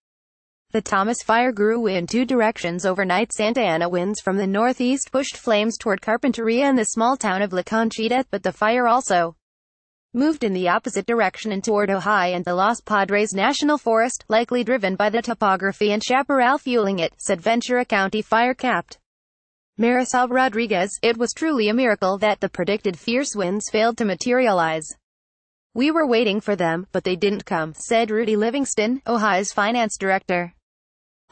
The Thomas Fire grew in two directions overnight. Santa Ana winds from the northeast pushed flames toward Carpinteria and the small town of La Conchita, but the fire also moved in the opposite direction and toward Ojai and the Los Padres National Forest, likely driven by the topography and chaparral fueling it, said Ventura County Fire Capt. Marisol Rodriguez. "It was truly a miracle that the predicted fierce winds failed to materialize. We were waiting for them, but they didn't come," said Rudy Livingston, Ojai's finance director.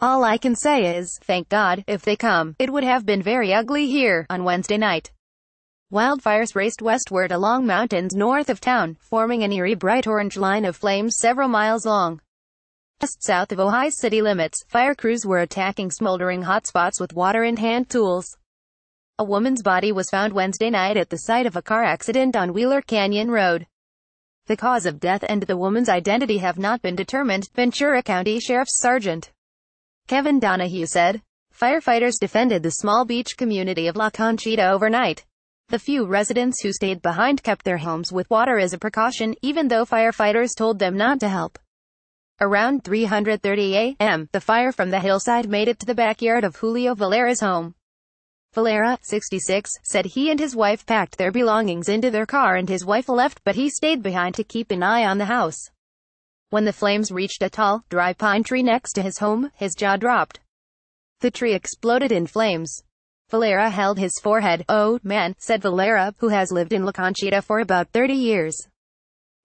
"All I can say is, thank God. If they come, it would have been very ugly here." On Wednesday night, wildfires raced westward along mountains north of town, forming an eerie bright orange line of flames several miles long. Just south of Ojai's city limits, fire crews were attacking smoldering hotspots with water and hand tools. A woman's body was found Wednesday night at the site of a car accident on Wheeler Canyon Road. The cause of death and the woman's identity have not been determined, Ventura County Sheriff's Sergeant Kevin Donahue said. Firefighters defended the small beach community of La Conchita overnight. The few residents who stayed behind kept their homes with water as a precaution, even though firefighters told them not to help. Around 3:30 a.m., the fire from the hillside made it to the backyard of Julio Valera's home. Valera, 66, said he and his wife packed their belongings into their car and his wife left, but he stayed behind to keep an eye on the house. When the flames reached a tall, dry pine tree next to his home, his jaw dropped. The tree exploded in flames. Valera held his forehead. "Oh, man," said Valera, who has lived in La Conchita for about 30 years.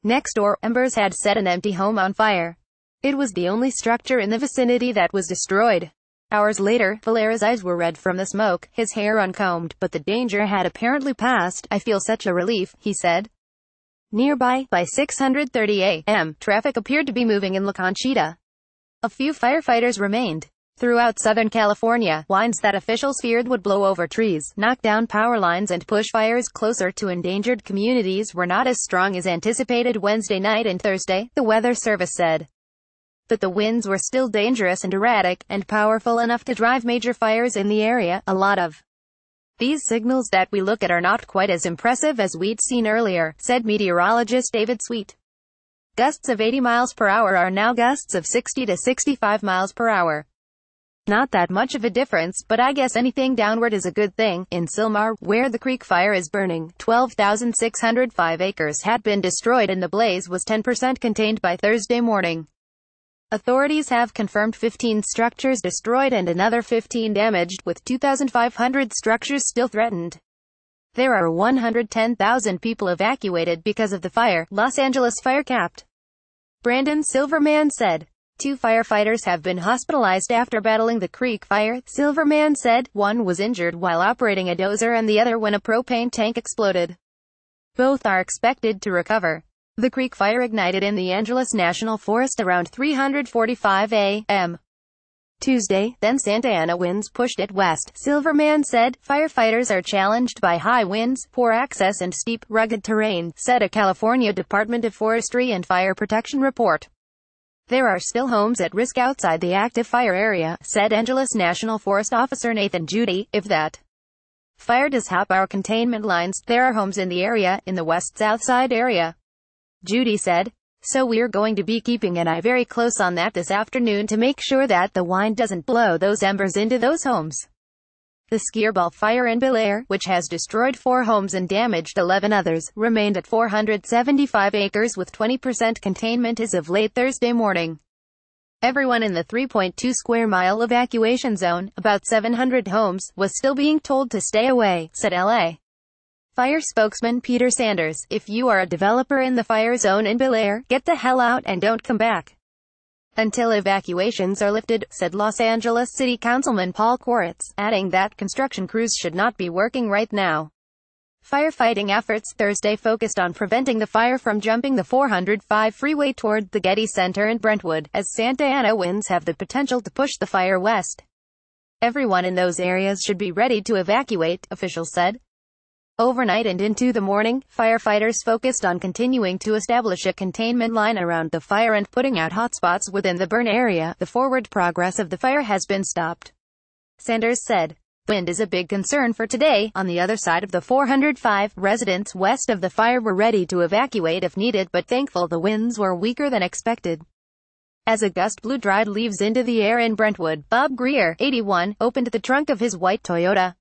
Next door, embers had set an empty home on fire. It was the only structure in the vicinity that was destroyed. Hours later, Valera's eyes were red from the smoke, his hair uncombed, but the danger had apparently passed. "I feel such a relief," he said. Nearby, by 6:30 a.m., traffic appeared to be moving in La Conchita. A few firefighters remained. Throughout Southern California, winds that officials feared would blow over trees, knock down power lines and push fires closer to endangered communities were not as strong as anticipated Wednesday night and Thursday, the Weather Service said. But the winds were still dangerous and erratic, and powerful enough to drive major fires in the area. "A lot of these signals that we look at are not quite as impressive as we'd seen earlier," said meteorologist David Sweet. Gusts of 80 miles per hour are now gusts of 60 to 65 miles per hour. Not that much of a difference, but I guess anything downward is a good thing. In Sylmar, where the creek fire is burning, 12,605 acres had been destroyed and the blaze was 10% contained by Thursday morning. Authorities have confirmed 15 structures destroyed and another 15 damaged, with 2,500 structures still threatened. There are 110,000 people evacuated because of the fire, Los Angeles Fire Capt. Brandon Silverman said. 2 firefighters have been hospitalized after battling the creek fire, Silverman said. One was injured while operating a dozer and the other when a propane tank exploded. Both are expected to recover. The creek fire ignited in the Angeles National Forest around 3:45 a.m. Tuesday, then Santa Ana winds pushed it west, Silverman said. Firefighters are challenged by high winds, poor access and steep, rugged terrain, said a California Department of Forestry and Fire Protection report. There are still homes at risk outside the active fire area, said Angeles National Forest Officer Nathan Judy, if that Fire does have our containment lines. There are homes in the area, in the west-south side area, Judy said. So we're going to be keeping an eye very close on that this afternoon to make sure that the wind doesn't blow those embers into those homes. The Skirball fire in Bel Air, which has destroyed 4 homes and damaged 11 others, remained at 475 acres with 20% containment as of late Thursday morning. Everyone in the 3.2 square mile evacuation zone, about 700 homes, was still being told to stay away, said LA Fire spokesman Peter Sanders. If you are a developer in the fire zone in Bel Air, get the hell out and don't come back until evacuations are lifted, said Los Angeles City Councilman Paul Koretz, adding that construction crews should not be working right now. Firefighting efforts Thursday focused on preventing the fire from jumping the 405 freeway toward the Getty Center in Brentwood, as Santa Ana winds have the potential to push the fire west. Everyone in those areas should be ready to evacuate, officials said. Overnight and into the morning, firefighters focused on continuing to establish a containment line around the fire and putting out hotspots within the burn area. The forward progress of the fire has been stopped, Sanders said. Wind is a big concern for today. On the other side of the 405, residents west of the fire were ready to evacuate if needed, but thankful the winds were weaker than expected. As a gust blew dried leaves into the air in Brentwood, Bob Greer, 81, opened the trunk of his white Toyota.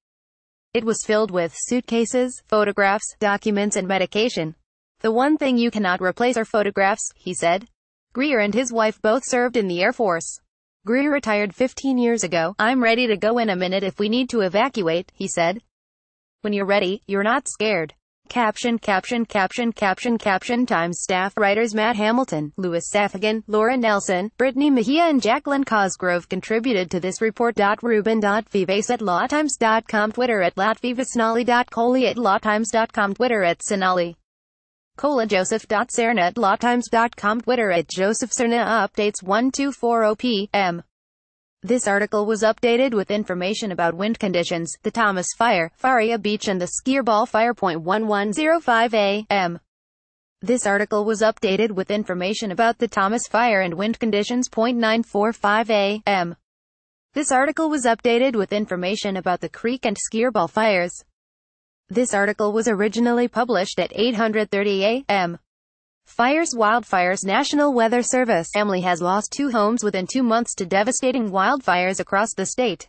It was filled with suitcases, photographs, documents and medication. The one thing you cannot replace are photographs, he said. Greer and his wife both served in the Air Force. Greer retired 15 years ago. I'm ready to go in a minute if we need to evacuate, he said. When you're ready, you're not scared. Caption Times staff writers Matt Hamilton, Louis Safagan, Laura Nelson, Brittany Mejia and Jacqueline Cosgrove contributed to this report. Ruben.Vives at lawtimes.com, Twitter at latvivasnali.coli at lawtimes.com, Twitter at Sinali Cola, Joseph.Serna at lawtimes.com, Twitter at Joseph Serna. Updates 1240 p.m. This article was updated with information about wind conditions, the Thomas Fire, Faria Beach and the Skirball Fire. 1105 a.m. This article was updated with information about the Thomas Fire and wind conditions. 945 a.m. This article was updated with information about the Creek and Skirball fires. This article was originally published at 8:30 a.m. Fires. Wildfires. National Weather Service. Family has lost 2 homes within 2 months to devastating wildfires across the state.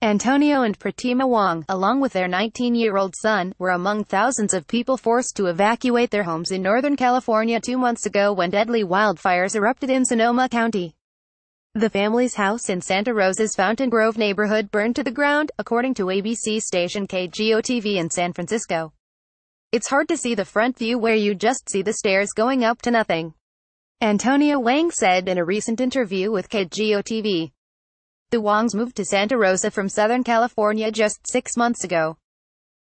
Antonio and Pratima Wong, along with their 19-year-old son, were among thousands of people forced to evacuate their homes in Northern California 2 months ago when deadly wildfires erupted in Sonoma County. The family's house in Santa Rosa's Fountain Grove neighborhood burned to the ground, according to ABC station KGO-TV in San Francisco. It's hard to see the front view where you just see the stairs going up to nothing, Antonio Wang said in a recent interview with KGO-TV. The Wongs moved to Santa Rosa from Southern California just 6 months ago.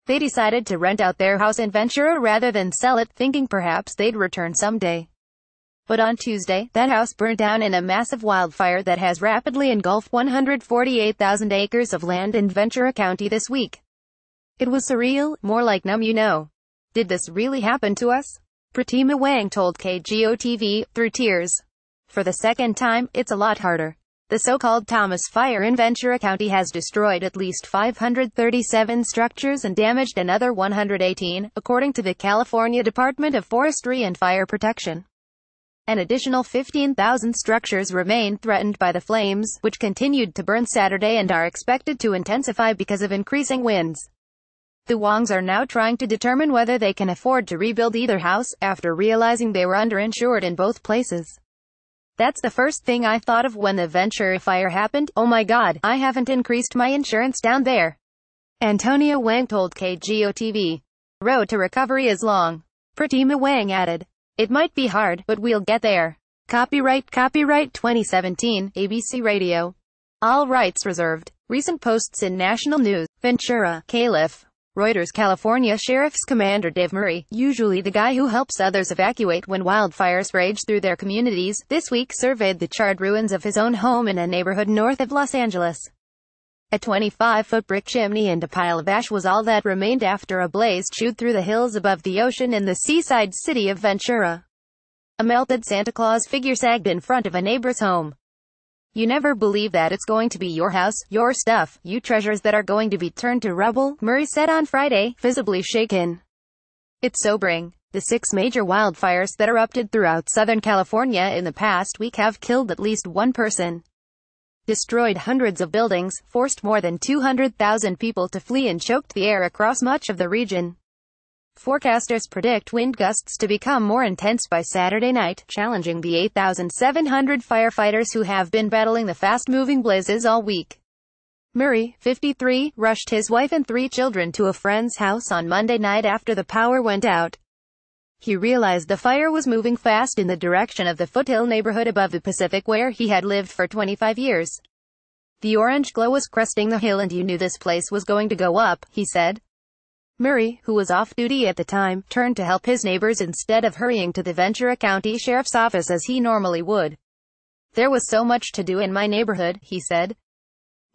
They decided to rent out their house in Ventura rather than sell it, thinking perhaps they'd return someday. But on Tuesday, that house burned down in a massive wildfire that has rapidly engulfed 148,000 acres of land in Ventura County this week. It was surreal, more like numb, you know. Did this really happen to us? Pratima Wang told KGO-TV, through tears. For the second time, it's a lot harder. The so-called Thomas Fire in Ventura County has destroyed at least 537 structures and damaged another 118, according to the California Department of Forestry and Fire Protection. An additional 15,000 structures remain threatened by the flames, which continued to burn Saturday and are expected to intensify because of increasing winds. The Wongs are now trying to determine whether they can afford to rebuild either house, after realizing they were underinsured in both places. That's the first thing I thought of when the Ventura fire happened. Oh my God, I haven't increased my insurance down there, Antonio Wang told KGO-TV. The road to recovery is long. Pratima Wang added. It might be hard, but we'll get there. Copyright 2017, ABC Radio. All rights reserved. Recent posts in national news. Ventura, Calif. Reuters. California Sheriff's Commander Dave Murray, usually the guy who helps others evacuate when wildfires rage through their communities, this week surveyed the charred ruins of his own home in a neighborhood north of Los Angeles. A 25-foot brick chimney and a pile of ash was all that remained after a blaze chewed through the hills above the ocean in the seaside city of Ventura. A melted Santa Claus figure sagged in front of a neighbor's home. You never believe that it's going to be your house, your stuff, your treasures that are going to be turned to rubble, Murray said on Friday, visibly shaken. It's sobering. The 6 major wildfires that erupted throughout Southern California in the past week have killed at least 1 person, destroyed hundreds of buildings, forced more than 200,000 people to flee and choked the air across much of the region. Forecasters predict wind gusts to become more intense by Saturday night, challenging the 8,700 firefighters who have been battling the fast-moving blazes all week. Murray, 53, rushed his wife and 3 children to a friend's house on Monday night after the power went out. He realized the fire was moving fast in the direction of the Foothill neighborhood above the Pacific where he had lived for 25 years. The orange glow was cresting the hill and you knew this place was going to go up, he said. Murray, who was off duty at the time, turned to help his neighbors instead of hurrying to the Ventura County Sheriff's Office as he normally would. There was so much to do in my neighborhood, he said.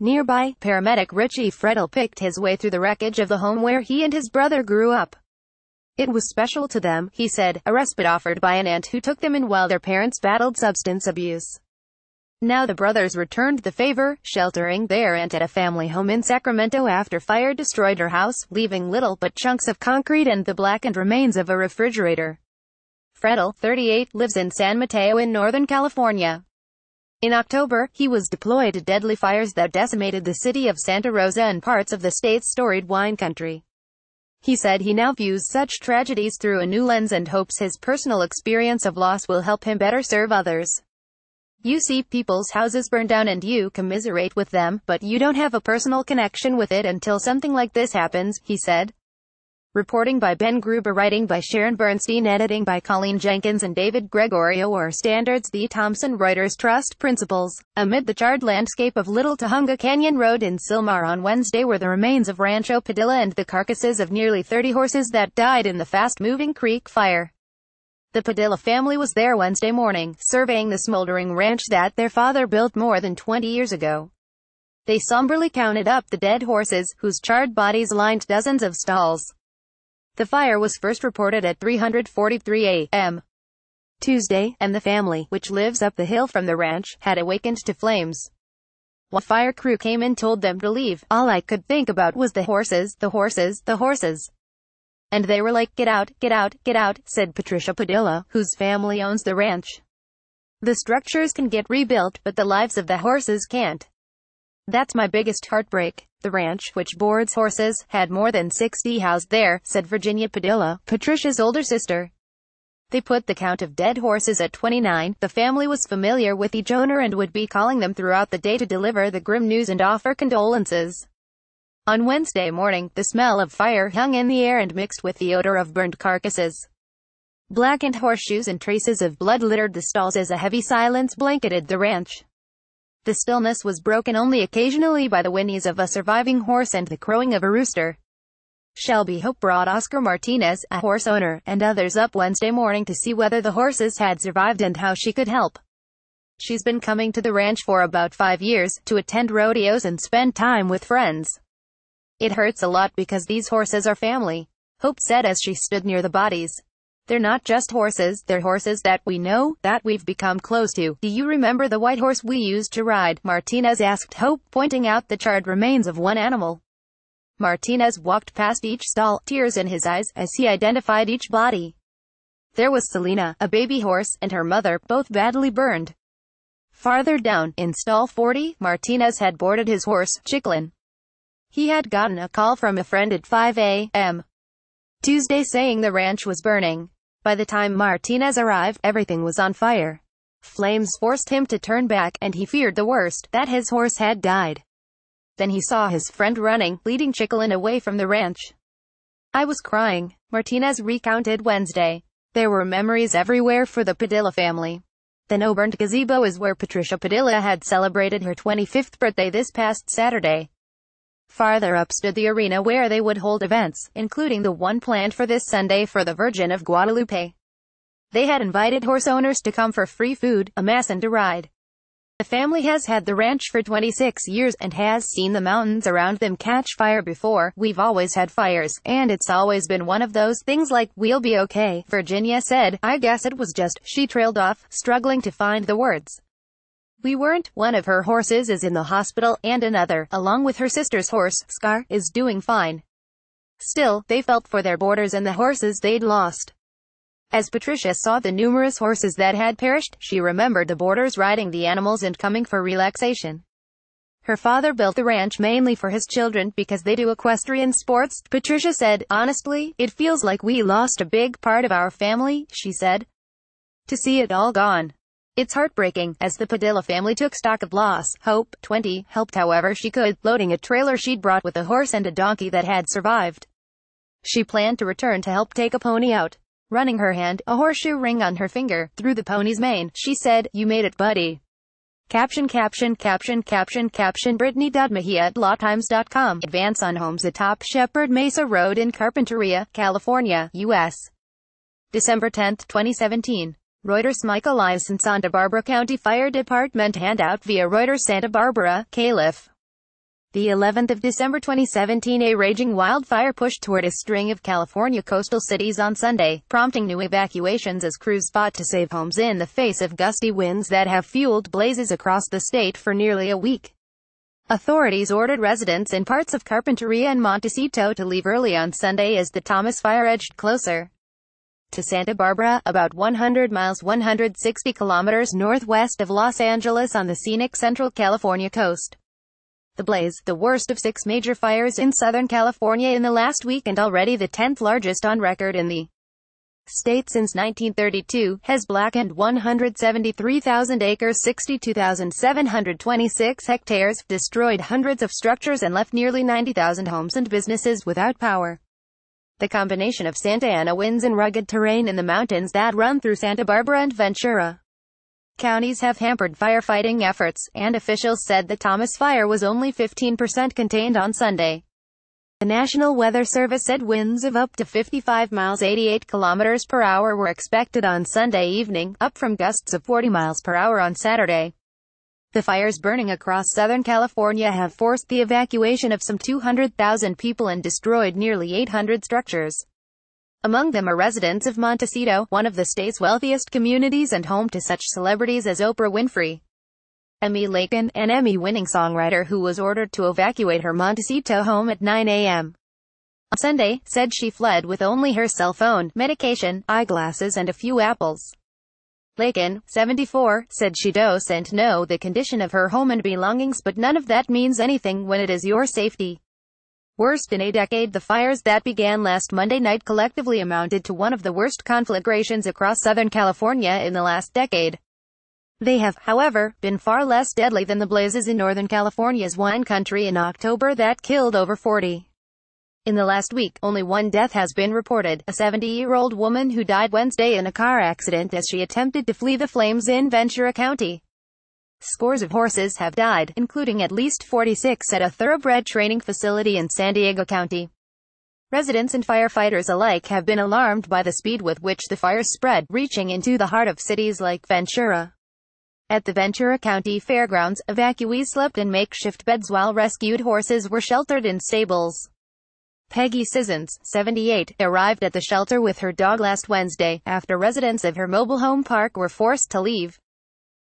Nearby, paramedic Richie Fredel picked his way through the wreckage of the home where he and his brother grew up. It was special to them, he said, a respite offered by an aunt who took them in while their parents battled substance abuse. Now the brothers returned the favor, sheltering their aunt at a family home in Sacramento after fire destroyed her house, leaving little but chunks of concrete and the blackened remains of a refrigerator. Fredel, 38, lives in San Mateo in Northern California. In October, he was deployed to deadly fires that decimated the city of Santa Rosa and parts of the state's storied wine country. He said he now views such tragedies through a new lens and hopes his personal experience of loss will help him better serve others. You see people's houses burn down and you commiserate with them, but you don't have a personal connection with it until something like this happens, he said. Reporting by Ben Gruber, writing by Sharon Bernstein, editing by Colleen Jenkins and David Gregorio. Or Standards. The Thomson Reuters Trust Principles. Amid the charred landscape of Little Tujunga Canyon Road in Sylmar on Wednesday were the remains of Rancho Padilla and the carcasses of nearly 30 horses that died in the fast-moving creek fire. The Padilla family was there Wednesday morning, surveying the smoldering ranch that their father built more than 20 years ago. They somberly counted up the dead horses, whose charred bodies lined dozens of stalls. The fire was first reported at 3:43 a.m. Tuesday, and the family, which lives up the hill from the ranch, had awakened to flames. When fire crew came and told them to leave, all I could think about was the horses, the horses, the horses. And they were like, get out, get out, get out, said Patricia Padilla, whose family owns the ranch. The structures can get rebuilt, but the lives of the horses can't. That's my biggest heartbreak. The ranch, which boards horses, had more than 60 housed there, said Virginia Padilla, Patricia's older sister. They put the count of dead horses at 29. The family was familiar with each owner and would be calling them throughout the day to deliver the grim news and offer condolences. On Wednesday morning, the smell of fire hung in the air and mixed with the odor of burned carcasses. Blackened horseshoes and traces of blood littered the stalls as a heavy silence blanketed the ranch. The stillness was broken only occasionally by the whinnies of a surviving horse and the crowing of a rooster. Shelby Hope brought Oscar Martinez, a horse owner, and others up Wednesday morning to see whether the horses had survived and how she could help. She's been coming to the ranch for about 5 years, to attend rodeos and spend time with friends. It hurts a lot because these horses are family, Hope said as she stood near the bodies. They're not just horses, they're horses that we know, that we've become close to. Do you remember the white horse we used to ride? Martinez asked Hope, pointing out the charred remains of one animal. Martinez walked past each stall, tears in his eyes, as he identified each body. There was Selena, a baby horse, and her mother, both badly burned. Farther down, in stall 40, Martinez had boarded his horse, Chicklin. He had gotten a call from a friend at 5 a.m. Tuesday saying the ranch was burning. By the time Martinez arrived, everything was on fire. Flames forced him to turn back, and he feared the worst, that his horse had died. Then he saw his friend running, leading Chicklin away from the ranch. I was crying, Martinez recounted Wednesday. There were memories everywhere for the Padilla family. The no-burned gazebo is where Patricia Padilla had celebrated her 25th birthday this past Saturday. Farther up stood the arena where they would hold events, including the one planned for this Sunday for the Virgin of Guadalupe. They had invited horse owners to come for free food, a mass and a ride. The family has had the ranch for 26 years and has seen the mountains around them catch fire before. We've always had fires, and it's always been one of those things like, we'll be okay, Virginia said. I guess it was just, she trailed off, struggling to find the words. We weren't. One of her horses is in the hospital, and another, along with her sister's horse, Scar, is doing fine. Still, they felt for their boarders and the horses they'd lost. As Patricia saw the numerous horses that had perished, she remembered the boarders riding the animals and coming for relaxation. Her father built the ranch mainly for his children because they do equestrian sports, Patricia said. Honestly, it feels like we lost a big part of our family, she said. To see it all gone. It's heartbreaking, as the Padilla family took stock of loss. Hope, 20, helped however she could, loading a trailer she'd brought with a horse and a donkey that had survived. She planned to return to help take a pony out. Running her hand, a horseshoe ring on her finger, through the pony's mane, she said, "You made it, buddy." Caption Brittany.Mejia@lawtimes.com. Advance on homes atop Shepherd Mesa Road in Carpinteria, California, U.S. December 10, 2017. Reuters. Michael Ives in Santa Barbara County Fire Department handout via Reuters. Santa Barbara, Calif. The 11th of December 2017, a raging wildfire pushed toward a string of California coastal cities on Sunday, prompting new evacuations as crews fought to save homes in the face of gusty winds that have fueled blazes across the state for nearly a week. Authorities ordered residents in parts of Carpinteria and Montecito to leave early on Sunday as the Thomas fire edged closer to Santa Barbara, about 100 miles 160 kilometers northwest of Los Angeles on the scenic Central California coast. The blaze, the worst of 6 major fires in Southern California in the last week and already the 10th largest on record in the state since 1932, has blackened 173,000 acres, 62,726 hectares, destroyed hundreds of structures and left nearly 90,000 homes and businesses without power. The combination of Santa Ana winds and rugged terrain in the mountains that run through Santa Barbara and Ventura counties have hampered firefighting efforts, and officials said the Thomas fire was only 15% contained on Sunday. The National Weather Service said winds of up to 55 miles 88 kilometers per hour were expected on Sunday evening, up from gusts of 40 miles per hour on Saturday. The fires burning across Southern California have forced the evacuation of some 200,000 people and destroyed nearly 800 structures. Among them are residents of Montecito, one of the state's wealthiest communities and home to such celebrities as Oprah Winfrey. Emmy Lakin, an Emmy-winning songwriter who was ordered to evacuate her Montecito home at 9 a.m. on Sunday, said she fled with only her cell phone, medication, eyeglasses and a few apples. Lakin, 74, said she doesn't know the condition of her home and belongings, but none of that means anything when it is your safety. Worst in a decade. The fires that began last Monday night collectively amounted to one of the worst conflagrations across Southern California in the last decade. They have, however, been far less deadly than the blazes in Northern California's wine country in October that killed over 40. In the last week, only one death has been reported, a 70-year-old woman who died Wednesday in a car accident as she attempted to flee the flames in Ventura County. Scores of horses have died, including at least 46 at a thoroughbred training facility in San Diego County. Residents and firefighters alike have been alarmed by the speed with which the fires spread, reaching into the heart of cities like Ventura. At the Ventura County Fairgrounds, evacuees slept in makeshift beds while rescued horses were sheltered in stables. Peggy Sissons, 78, arrived at the shelter with her dog last Wednesday, after residents of her mobile home park were forced to leave.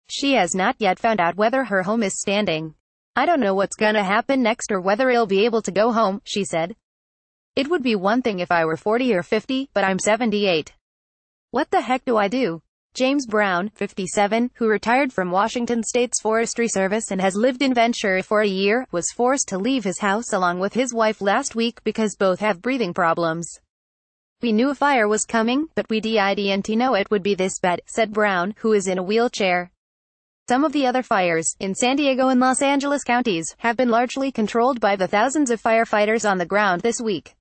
She has not yet found out whether her home is standing. "I don't know what's gonna happen next or whether I'll be able to go home," she said. "It would be one thing if I were 40 or 50, but I'm 78. What the heck do I do?" James Brown, 57, who retired from Washington State's Forestry Service and has lived in Ventura for a year, was forced to leave his house along with his wife last week because both have breathing problems. "We knew a fire was coming, but we didn't know it would be this bad," said Brown, who is in a wheelchair. Some of the other fires, in San Diego and Los Angeles counties, have been largely controlled by the thousands of firefighters on the ground this week.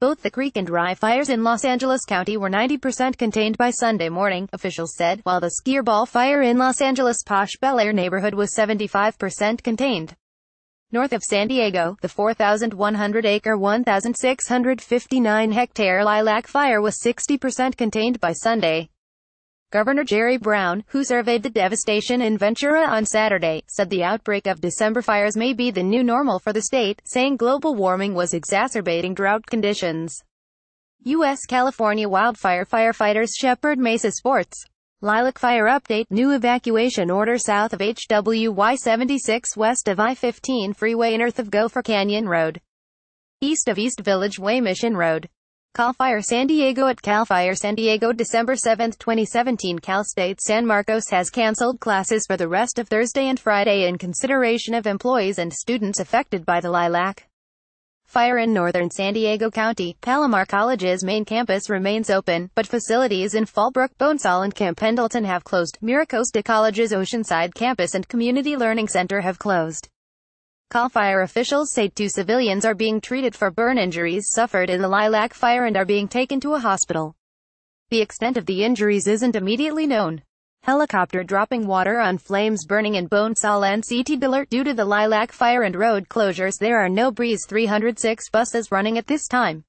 Both the Creek and Rye fires in Los Angeles County were 90% contained by Sunday morning, officials said, while the Skier Ball fire in Los Angeles' posh Bel Air neighborhood was 75% contained. North of San Diego, the 4,100-acre 1,659-hectare Lilac fire was 60% contained by Sunday. Governor Jerry Brown, who surveyed the devastation in Ventura on Saturday, said the outbreak of December fires may be the new normal for the state, saying global warming was exacerbating drought conditions. U.S. California wildfire firefighters Shepherd Mesa Sports Lilac fire update. New evacuation order south of HWY 76 west of I-15 freeway north of Gopher Canyon Road. East of East Village Way Mission Road. Cal Fire San Diego. At Cal Fire San Diego, December 7, 2017, Cal State San Marcos has canceled classes for the rest of Thursday and Friday in consideration of employees and students affected by the Lilac fire in northern San Diego County. Palomar College's main campus remains open, but facilities in Fallbrook, Bonesall, and Camp Pendleton have closed. Miracosta College's Oceanside campus and Community Learning Center have closed. Cal Fire officials say 2 civilians are being treated for burn injuries suffered in the Lilac fire and are being taken to a hospital. The extent of the injuries isn't immediately known. Helicopter dropping water on flames burning in Bonesall and CT alert due to the Lilac fire and road closures. There are no Breeze 306 buses running at this time.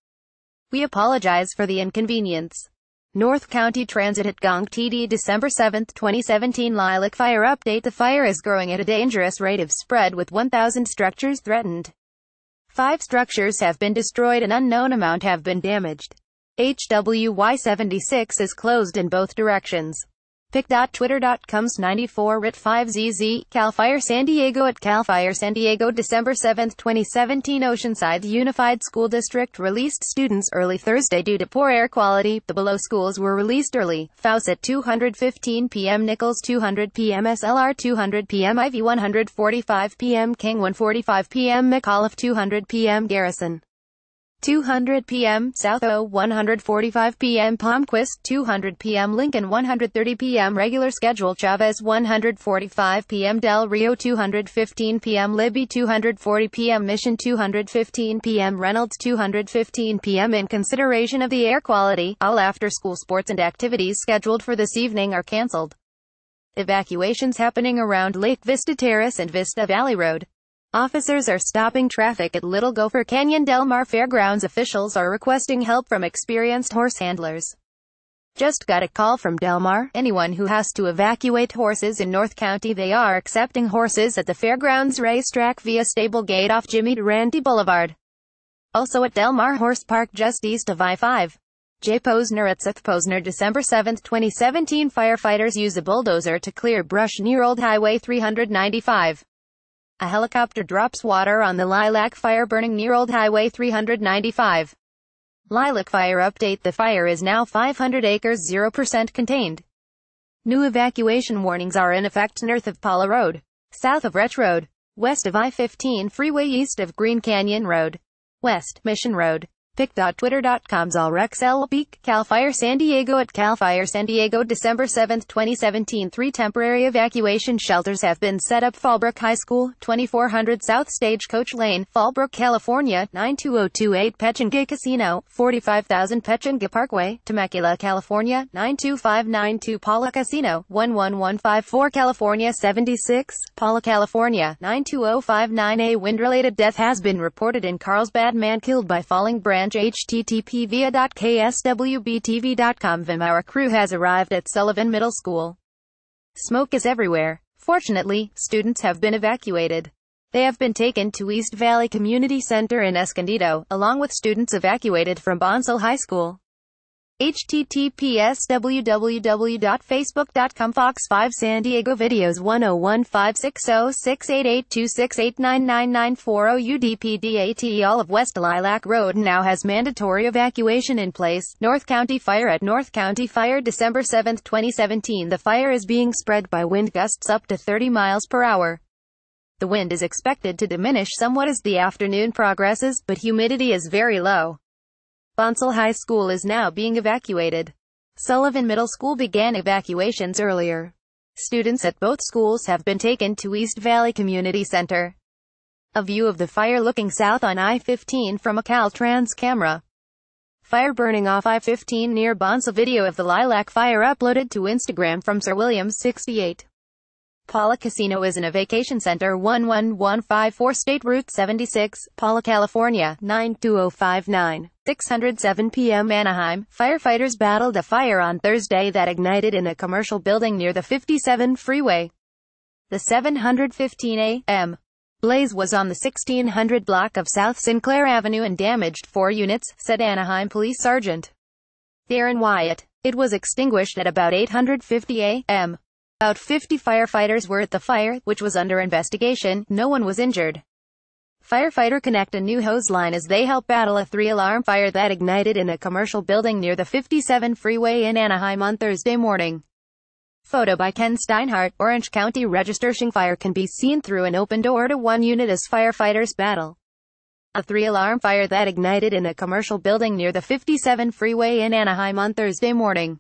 We apologize for the inconvenience. North County Transit at Nypd, December 7, 2017. Lilac fire update. The fire is growing at a dangerous rate of spread with 1,000 structures threatened. 5 structures have been destroyed and unknown amount have been damaged. HWY 76 is closed in both directions. pic.twitter.com's 94 RIT 5ZZ. Cal Fire San Diego. At Cal Fire San Diego, December 7, 2017, Oceanside Unified School District released students early Thursday due to poor air quality. The below schools were released early: Fawcett 2:15 p.m., Nichols 2:00 p.m., SLR 2:00 p.m., Ivy 1:45 p.m., King 1:45 p.m., McAuliffe 2:00 p.m., Garrison 2:00 p.m., South O 1:45 p.m., Palmquist 2:00 p.m., Lincoln 1:30 p.m., regular schedule, Chavez 1:45 p.m., Del Rio 2:15 p.m., Libby 2:40 p.m., Mission 2:15 p.m., Reynolds 2:15 p.m. In consideration of the air quality, all after-school sports and activities scheduled for this evening are canceled. Evacuations happening around Lake Vista Terrace and Vista Valley Road. Officers are stopping traffic at Little Gopher Canyon Del Mar Fairgrounds. Officials are requesting help from experienced horse handlers. Just got a call from Del Mar. Anyone who has to evacuate horses in North County, they are accepting horses at the Fairgrounds racetrack via stable gate off Jimmy Durante Boulevard. Also at Del Mar Horse Park just east of I-5. J. Posner at Seth Posner, December 7, 2017. Firefighters use a bulldozer to clear brush near Old Highway 395. A helicopter drops water on the Lilac fire burning near Old Highway 395. Lilac fire update. The fire is now 500 acres, 0% contained. New evacuation warnings are in effect north of Paula Road, south of Rech Road, west of I-15 freeway, east of Green Canyon Road, west Mission Road. pic.twitter.com's Alrex Peak. Cal Fire San Diego. At Cal Fire San Diego, December 7, 2017, 3 temporary evacuation shelters have been set up. Fallbrook High School, 2400 South Stagecoach Lane, Fallbrook, California, 92028. Pechanga Casino, 45,000 Pechanga Parkway, Temecula, California, 92592. Paula Casino, 11154 California 76, Paula, California, 92059. A wind-related death has been reported in Carlsbad. Man killed by falling branch. http via.kswbtv.com. Vimara crew has arrived at Sullivan Middle School. Smoke is everywhere. Fortunately, students have been evacuated. They have been taken to East Valley Community Center in Escondido, along with students evacuated from Bonsall High School. https www.facebook.com Fox 5 San Diego Videos 10156068826899940 UDPDAT. All of West Lilac Road now has mandatory evacuation in place. North County Fire. At North County Fire, December 7, 2017, the fire is being spread by wind gusts up to 30 miles per hour. The wind is expected to diminish somewhat as the afternoon progresses, but humidity is very low. Bonsall High School is now being evacuated. Sullivan Middle School began evacuations earlier. Students at both schools have been taken to East Valley Community Center. A view of the fire looking south on I-15 from a Caltrans camera. Fire burning off I-15 near Bonsall. Video of the Lilac fire uploaded to Instagram from Sir Williams 68. Paula Casino is in a vacation center. 11154 State Route 76, Paula, California, 92059. 607 p.m. Anaheim. Firefighters battled a fire on Thursday that ignited in a commercial building near the 57 freeway. The 7:15 a.m. blaze was on the 1600 block of South Sinclair Avenue and damaged 4 units, said Anaheim Police Sergeant Darren Wyatt. It was extinguished at about 8:50 a.m. About 50 firefighters were at the fire, which was under investigation. No one was injured. Firefighter connect a new hose line as they help battle a 3-alarm fire that ignited in a commercial building near the 57 freeway in Anaheim on Thursday morning. Photo by Ken Steinhardt. Orange County Registering fire can be seen through an open door to one unit as firefighters battle a 3-alarm fire that ignited in a commercial building near the 57 freeway in Anaheim on Thursday morning.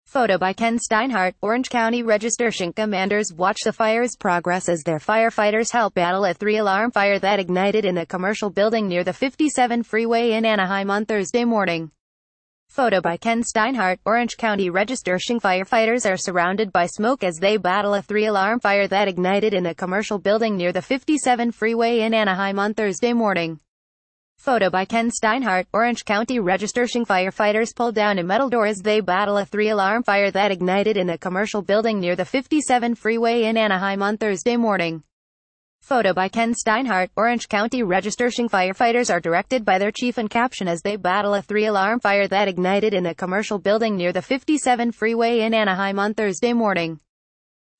Photo by Ken Steinhardt. Orange County Registration commanders watch the fire's progress as their firefighters help battle a 3-alarm fire that ignited in a commercial building near the 57 freeway in Anaheim on Thursday morning. Photo by Ken Steinhardt. Orange County Registration firefighters are surrounded by smoke as they battle a 3-alarm fire that ignited in a commercial building near the 57 freeway in Anaheim on Thursday morning. Photo by Ken Steinhardt. Orange County Registering firefighters pull down a metal door as they battle a 3-alarm fire that ignited in a commercial building near the 57 freeway in Anaheim on Thursday morning. Photo by Ken Steinhardt. Orange County Registering firefighters are directed by their chief and caption as they battle a 3-alarm fire that ignited in a commercial building near the 57 freeway in Anaheim on Thursday morning.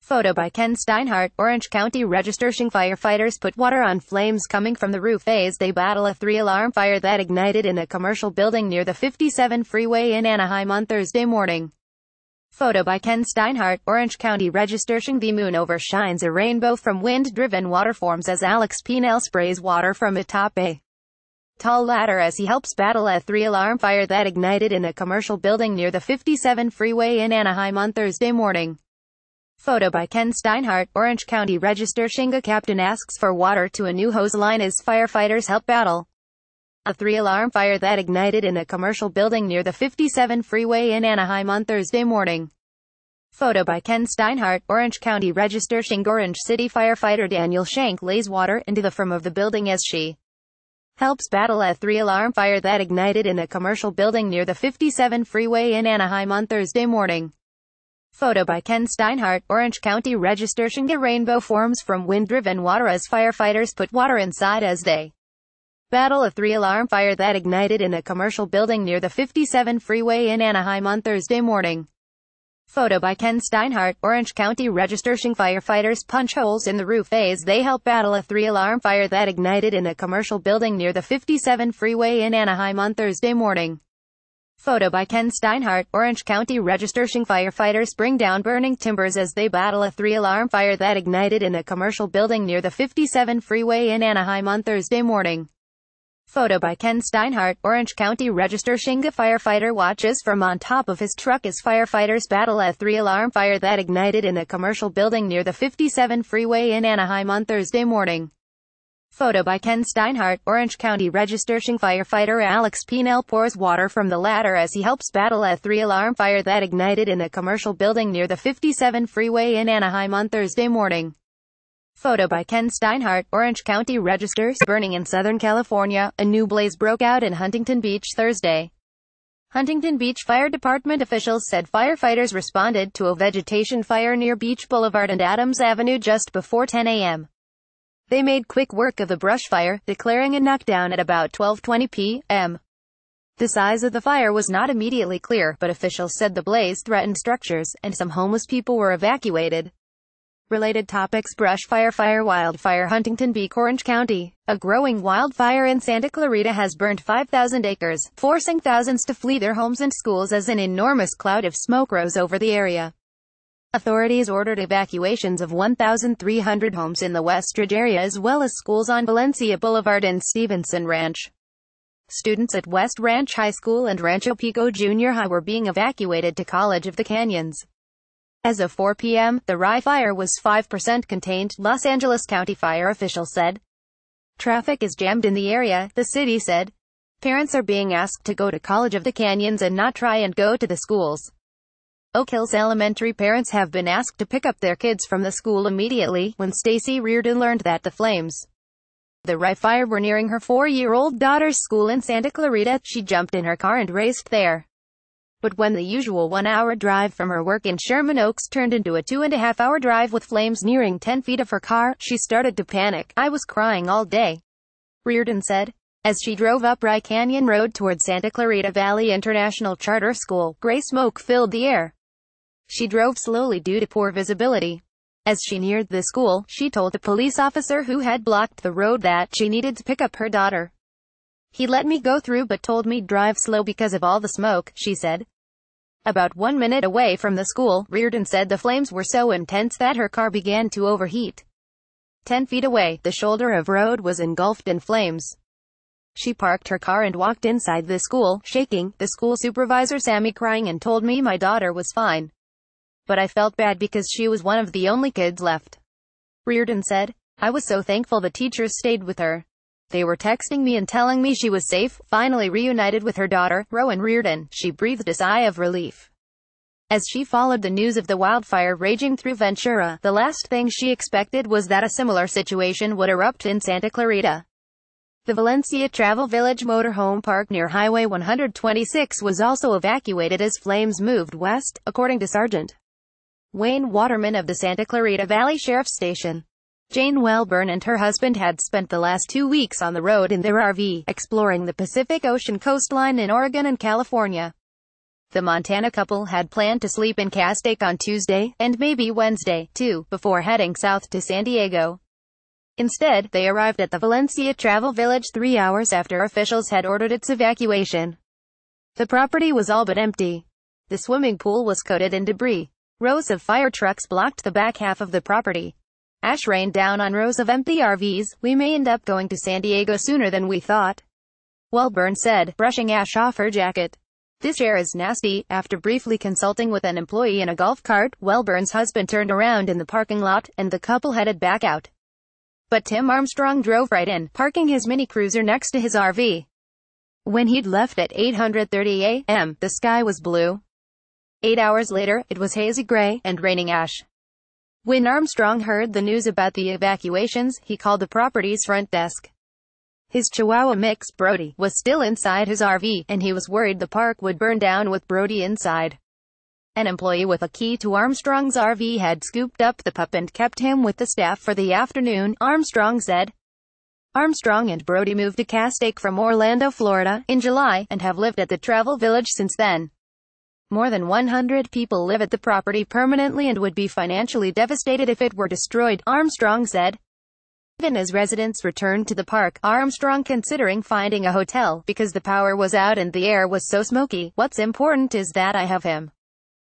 Photo by Ken Steinhardt. Orange County Registering firefighters put water on flames coming from the roof as they battle a 3-alarm fire that ignited in a commercial building near the 57 freeway in Anaheim on Thursday morning. Photo by Ken Steinhardt. Orange County Registering. The moon overshines a rainbow from wind-driven water forms as Alex Pinel sprays water from atop a tall ladder as he helps battle a 3-alarm fire that ignited in a commercial building near the 57 freeway in Anaheim on Thursday morning. Photo by Ken Steinhardt. Orange County Registering captain asks for water to a new hose line as firefighters help battle a 3-alarm fire that ignited in a commercial building near the 57 freeway in Anaheim on Thursday morning. Photo by Ken Steinhardt. Orange County Registering. Orange City firefighter Daniel Shank lays water into the frame of the building as she helps battle a 3-alarm fire that ignited in a commercial building near the 57 freeway in Anaheim on Thursday morning. Photo by Ken Steinhardt. Orange County Registering. A rainbow forms from wind-driven water as firefighters put water inside as they battle a 3-alarm fire that ignited in a commercial building near the 57 freeway in Anaheim on Thursday morning. Photo by Ken Steinhardt. Orange County Registering firefighters punch holes in the roof as they help battle a 3-alarm fire that ignited in a commercial building near the 57 freeway in Anaheim on Thursday morning. Photo by Ken Steinhardt. Orange County Registering firefighters bring down burning timbers as they battle a 3-alarm fire that ignited in a commercial building near the 57 freeway in Anaheim on Thursday morning. Photo by Ken Steinhardt. Orange County Registering. A firefighter watches from on top of his truck as firefighters battle a 3-alarm fire that ignited in a commercial building near the 57 freeway in Anaheim on Thursday morning. Photo by Ken Steinhardt. Orange County Registering firefighter Alex Pinel pours water from the ladder as he helps battle a 3-alarm fire that ignited in a commercial building near the 57 freeway in Anaheim on Thursday morning. Photo by Ken Steinhardt. Orange County Registers. Burning in Southern California. A new blaze broke out in Huntington Beach Thursday. Huntington Beach Fire Department officials said firefighters responded to a vegetation fire near Beach Boulevard and Adams Avenue just before 10 a.m. They made quick work of the brush fire, declaring a knockdown at about 12:20 p.m. The size of the fire was not immediately clear, but officials said the blaze threatened structures, and some homeless people were evacuated. Related topics: brush fire, wildfire, Huntington Beach, Orange County. A growing wildfire in Santa Clarita has burned 5,000 acres, forcing thousands to flee their homes and schools as an enormous cloud of smoke rose over the area. Authorities ordered evacuations of 1,300 homes in the Westridge area as well as schools on Valencia Boulevard and Stevenson Ranch. Students at West Ranch High School and Rancho Pico Junior High were being evacuated to College of the Canyons. As of 4 p.m., the Rye fire was 5% contained, Los Angeles County fire officials said. Traffic is jammed in the area, the city said. Parents are being asked to go to College of the Canyons and not try and go to the schools. Oak Hills Elementary parents have been asked to pick up their kids from the school immediately. When Stacy Reardon learned that the flames the Rye fire were nearing her 4-year-old daughter's school in Santa Clarita, she jumped in her car and raced there. But when the usual 1-hour drive from her work in Sherman Oaks turned into a 2.5-hour drive with flames nearing 10 feet of her car, she started to panic. "I was crying all day," Reardon said. As she drove up Rye Canyon Road toward Santa Clarita Valley International Charter School, gray smoke filled the air. She drove slowly due to poor visibility. As she neared the school, she told a police officer who had blocked the road that she needed to pick up her daughter. "He let me go through but told me drive slow because of all the smoke," she said. About 1 minute away from the school, Reardon said the flames were so intense that her car began to overheat. 10 feet away, the shoulder of road was engulfed in flames. She parked her car and walked inside the school, shaking. "The school supervisor saw me crying and told me my daughter was fine. But I felt bad because she was one of the only kids left," Reardon said. "I was so thankful the teachers stayed with her. They were texting me and telling me she was safe." Finally reunited with her daughter, Rowan Reardon, she breathed a sigh of relief. As she followed the news of the wildfire raging through Ventura, the last thing she expected was that a similar situation would erupt in Santa Clarita. The Valencia Travel Village motorhome park near Highway 126 was also evacuated as flames moved west, according to Sergeant Wayne Waterman of the Santa Clarita Valley Sheriff's Station. Jane Wellburn and her husband had spent the last 2 weeks on the road in their RV, exploring the Pacific Ocean coastline in Oregon and California. The Montana couple had planned to sleep in Castaic on Tuesday, and maybe Wednesday, too, before heading south to San Diego. Instead, they arrived at the Valencia Travel Village 3 hours after officials had ordered its evacuation. The property was all but empty. The swimming pool was coated in debris. Rows of fire trucks blocked the back half of the property. Ash rained down on rows of empty RVs. "We may end up going to San Diego sooner than we thought," Wellburn said, brushing ash off her jacket. "This air is nasty." After briefly consulting with an employee in a golf cart, Wellburn's husband turned around in the parking lot, and the couple headed back out. But Tim Armstrong drove right in, parking his Mini Cruiser next to his RV. When he'd left at 8:30 a.m., the sky was blue. 8 hours later, it was hazy gray, and raining ash. When Armstrong heard the news about the evacuations, he called the property's front desk. His Chihuahua mix, Brody, was still inside his RV, and he was worried the park would burn down with Brody inside. An employee with a key to Armstrong's RV had scooped up the pup and kept him with the staff for the afternoon, Armstrong said. Armstrong and Brody moved to Castaic from Orlando, Florida, in July, and have lived at the travel village since then. More than 100 people live at the property permanently and would be financially devastated if it were destroyed, Armstrong said. Even as residents returned to the park, Armstrong considering finding a hotel, because the power was out and the air was so smoky. "What's important is that I have him,"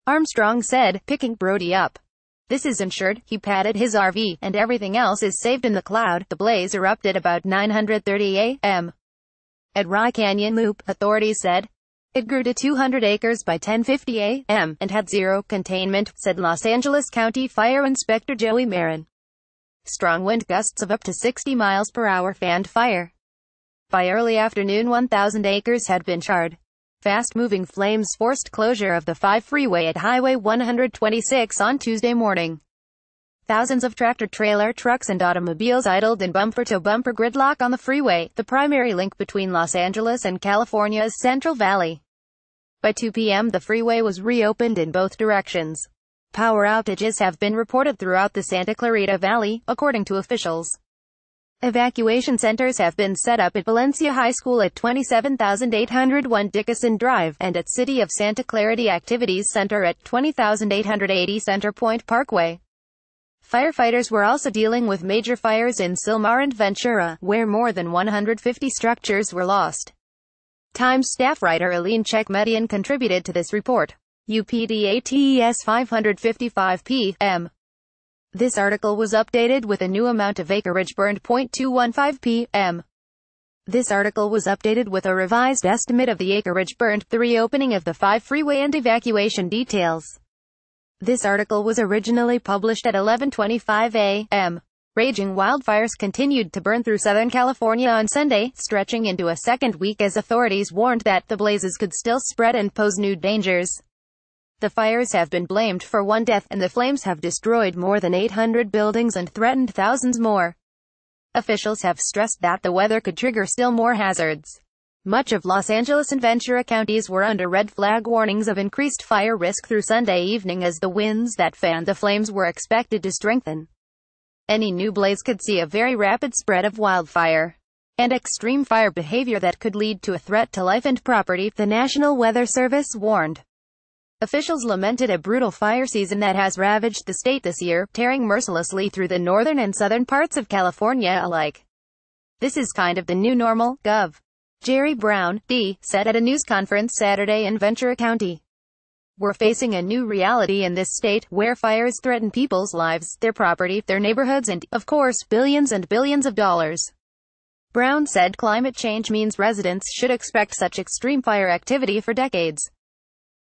Armstrong said, picking Brody up. "This is insured." He patted his RV, "and everything else is saved in the cloud." The blaze erupted about 9:30 a.m. at Rye Canyon Loop, authorities said. It grew to 200 acres by 10:50 a.m. and had zero containment, said Los Angeles County Fire Inspector Joey Marin. Strong wind gusts of up to 60 miles per hour fanned fire. By early afternoon, 1,000 acres had been charred. Fast-moving flames forced closure of the 5 freeway at Highway 126 on Tuesday morning. Thousands of tractor-trailer trucks and automobiles idled in bumper-to-bumper gridlock on the freeway, the primary link between Los Angeles and California's Central Valley. By 2 p.m. the freeway was reopened in both directions. Power outages have been reported throughout the Santa Clarita Valley, according to officials. Evacuation centers have been set up at Valencia High School at 27,801 Dickinson Drive, and at City of Santa Clarita Activities Center at 20,880 Center Point Parkway. Firefighters were also dealing with major fires in Silmar and Ventura, where more than 150 structures were lost. Times staff writer Aline Chekmedian contributed to this report. UPDATES 555 p.m. This article was updated with a new amount of acreage burned. 215 p.m. This article was updated with a revised estimate of the acreage burned, the reopening of the 5 freeway and evacuation details. This article was originally published at 11:25 a.m. Raging wildfires continued to burn through Southern California on Sunday, stretching into a second week as authorities warned that the blazes could still spread and pose new dangers. The fires have been blamed for 1 death, and the flames have destroyed more than 800 buildings and threatened thousands more. Officials have stressed that the weather could trigger still more hazards. Much of Los Angeles and Ventura counties were under red flag warnings of increased fire risk through Sunday evening as the winds that fanned the flames were expected to strengthen. Any new blaze could see a very rapid spread of wildfire. and extreme fire behavior that could lead to a threat to life and property, the National Weather Service warned. Officials lamented a brutal fire season that has ravaged the state this year, tearing mercilessly through the northern and southern parts of California alike. "This is kind of the new normal," Gov. Jerry Brown, D., said at a news conference Saturday in Ventura County. "We're facing a new reality in this state, where fires threaten people's lives, their property, their neighborhoods and, of course, billions and billions of dollars." Brown said climate change means residents should expect such extreme fire activity for decades.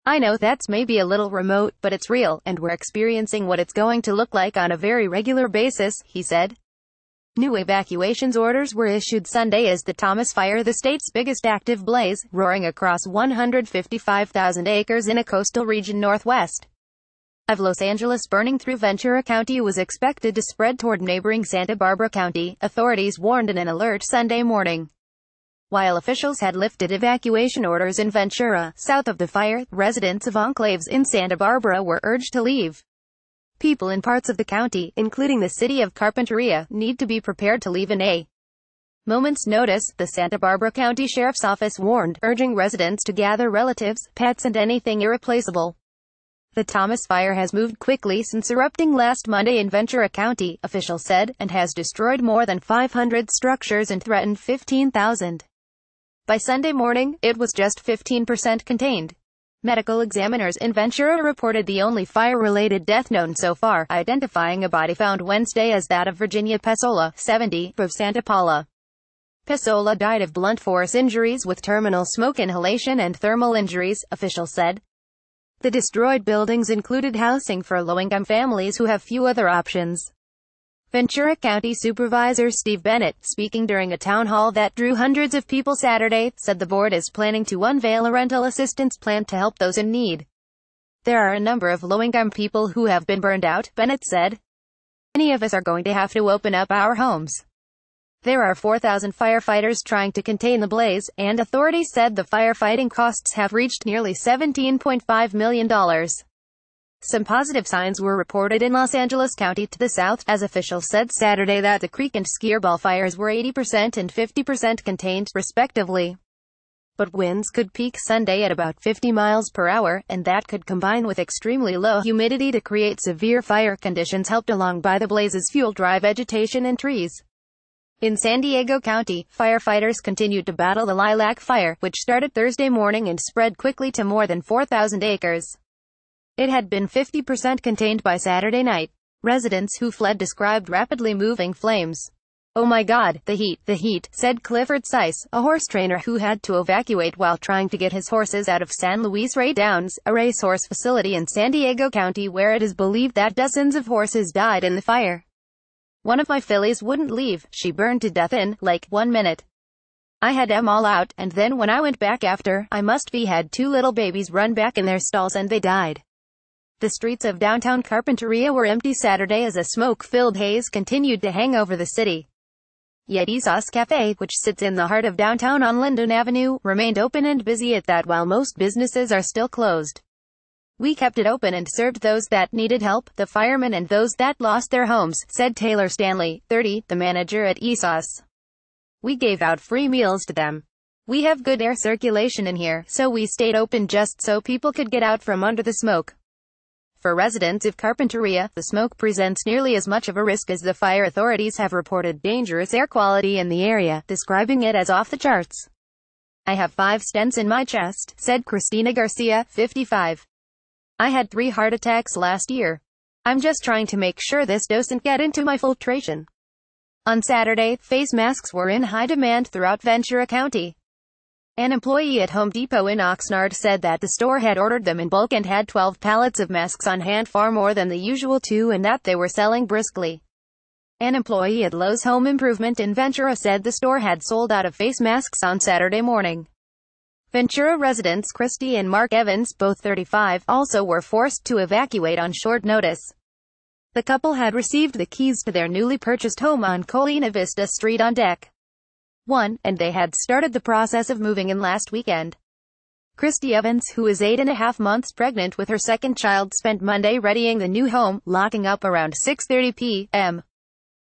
"I know that's maybe a little remote, but it's real, and we're experiencing what it's going to look like on a very regular basis," he said. New evacuations orders were issued Sunday as the Thomas Fire, the state's biggest active blaze, roaring across 155,000 acres in a coastal region northwest of Los Angeles, burning through Ventura County, was expected to spread toward neighboring Santa Barbara County, authorities warned in an alert Sunday morning. While officials had lifted evacuation orders in Ventura, south of the fire, residents of enclaves in Santa Barbara were urged to leave. People in parts of the county, including the city of Carpinteria, need to be prepared to leave in a moment's notice, the Santa Barbara County Sheriff's Office warned, urging residents to gather relatives, pets and anything irreplaceable. The Thomas Fire has moved quickly since erupting last Monday in Ventura County, officials said, and has destroyed more than 500 structures and threatened 15,000. By Sunday morning, it was just 15% contained. Medical examiners in Ventura reported the only fire-related death known so far, identifying a body found Wednesday as that of Virginia Pesola, 70, of Santa Paula. Pesola died of blunt force injuries with terminal smoke inhalation and thermal injuries, officials said. The destroyed buildings included housing for low-income families who have few other options. Ventura County Supervisor Steve Bennett, speaking during a town hall that drew hundreds of people Saturday, said the board is planning to unveil a rental assistance plan to help those in need. "There are a number of low-income people who have been burned out," Bennett said. "Many of us are going to have to open up our homes. There are 4,000 firefighters trying to contain the blaze, and authorities said the firefighting costs have reached nearly $17.5 million. Some positive signs were reported in Los Angeles County to the south, as officials said Saturday that the Creek and Skirball fires were 80% and 50% contained, respectively. But winds could peak Sunday at about 50 miles per hour, and that could combine with extremely low humidity to create severe fire conditions helped along by the blaze's fuel dry vegetation and trees. In San Diego County, firefighters continued to battle the Lilac Fire, which started Thursday morning and spread quickly to more than 4,000 acres. It had been 50% contained by Saturday night. Residents who fled described rapidly moving flames. "Oh my God, the heat," said Clifford Sice, a horse trainer who had to evacuate while trying to get his horses out of San Luis Rey Downs, a racehorse facility in San Diego County where it is believed that dozens of horses died in the fire. "One of my fillies wouldn't leave, she burned to death in, like, 1 minute. I had them all out, and then when I went back after, I must be had 2 little babies run back in their stalls and they died." The streets of downtown Carpinteria were empty Saturday as a smoke-filled haze continued to hang over the city. Yet Isos Cafe, which sits in the heart of downtown on Linden Avenue, remained open and busy at that while most businesses are still closed. "We kept it open and served those that needed help, the firemen and those that lost their homes," said Taylor Stanley, 30, the manager at Isos. "We gave out free meals to them. We have good air circulation in here, so we stayed open just so people could get out from under the smoke." For residents of Carpinteria, the smoke presents nearly as much of a risk as the fire. Authorities have reported dangerous air quality in the area, describing it as off the charts. "I have 5 stents in my chest," said Christina Garcia, 55. "I had 3 heart attacks last year. I'm just trying to make sure this doesn't get into my filtration." On Saturday, face masks were in high demand throughout Ventura County. An employee at Home Depot in Oxnard said that the store had ordered them in bulk and had 12 pallets of masks on hand, far more than the usual 2, and that they were selling briskly. An employee at Lowe's Home Improvement in Ventura said the store had sold out of face masks on Saturday morning. Ventura residents Christy and Mark Evans, both 35, also were forced to evacuate on short notice. The couple had received the keys to their newly purchased home on Colina Vista Street on Deck 1, and they had started the process of moving in last weekend. Christy Evans, who is 8.5 months pregnant with her second child, spent Monday readying the new home, locking up around 6:30 p.m.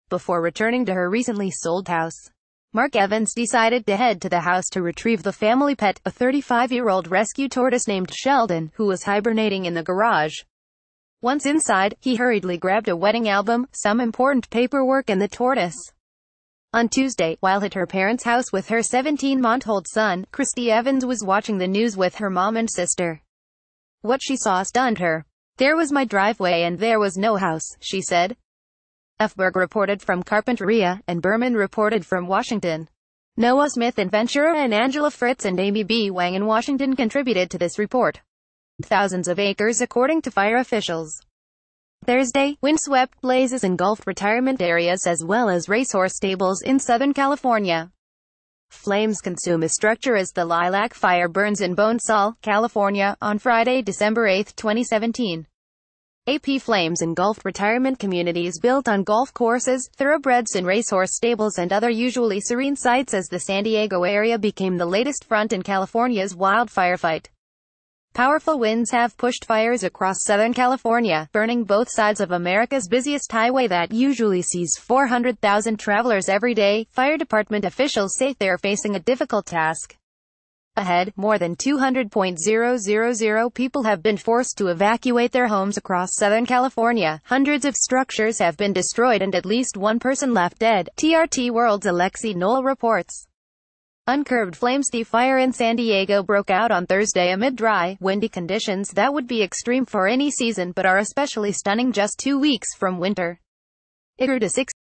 before returning to her recently sold house. Mark Evans decided to head to the house to retrieve the family pet, a 35-year-old rescue tortoise named Sheldon, who was hibernating in the garage. Once inside, he hurriedly grabbed a wedding album, some important paperwork and the tortoise. On Tuesday, while at her parents' house with her 17-month-old son, Christy Evans was watching the news with her mom and sister. What she saw stunned her. "There was my driveway and there was no house," she said. Berg reported from Carpinteria, and Berman reported from Washington. Noah Smith in Ventura and Angela Fritz and Amy B. Wang in Washington contributed to this report. Thousands of acres according to fire officials. Thursday, windswept blazes engulfed retirement areas as well as racehorse stables in Southern California. Flames consume a structure as the Lilac Fire burns in Bonesall, California, on Friday, December 8, 2017. AP flames engulfed retirement communities built on golf courses, thoroughbreds and racehorse stables and other usually serene sites as the San Diego area became the latest front in California's wildfire fight. Powerful winds have pushed fires across Southern California, burning both sides of America's busiest highway that usually sees 400,000 travelers every day. Fire department officials say they're facing a difficult task ahead. More than 200,000 people have been forced to evacuate their homes across Southern California. Hundreds of structures have been destroyed and at least one person left dead, TRT World's Alexi Knoll reports. Uncurbed flames. The fire in San Diego broke out on Thursday amid dry, windy conditions that would be extreme for any season but are especially stunning just 2 weeks from winter. It grew to 6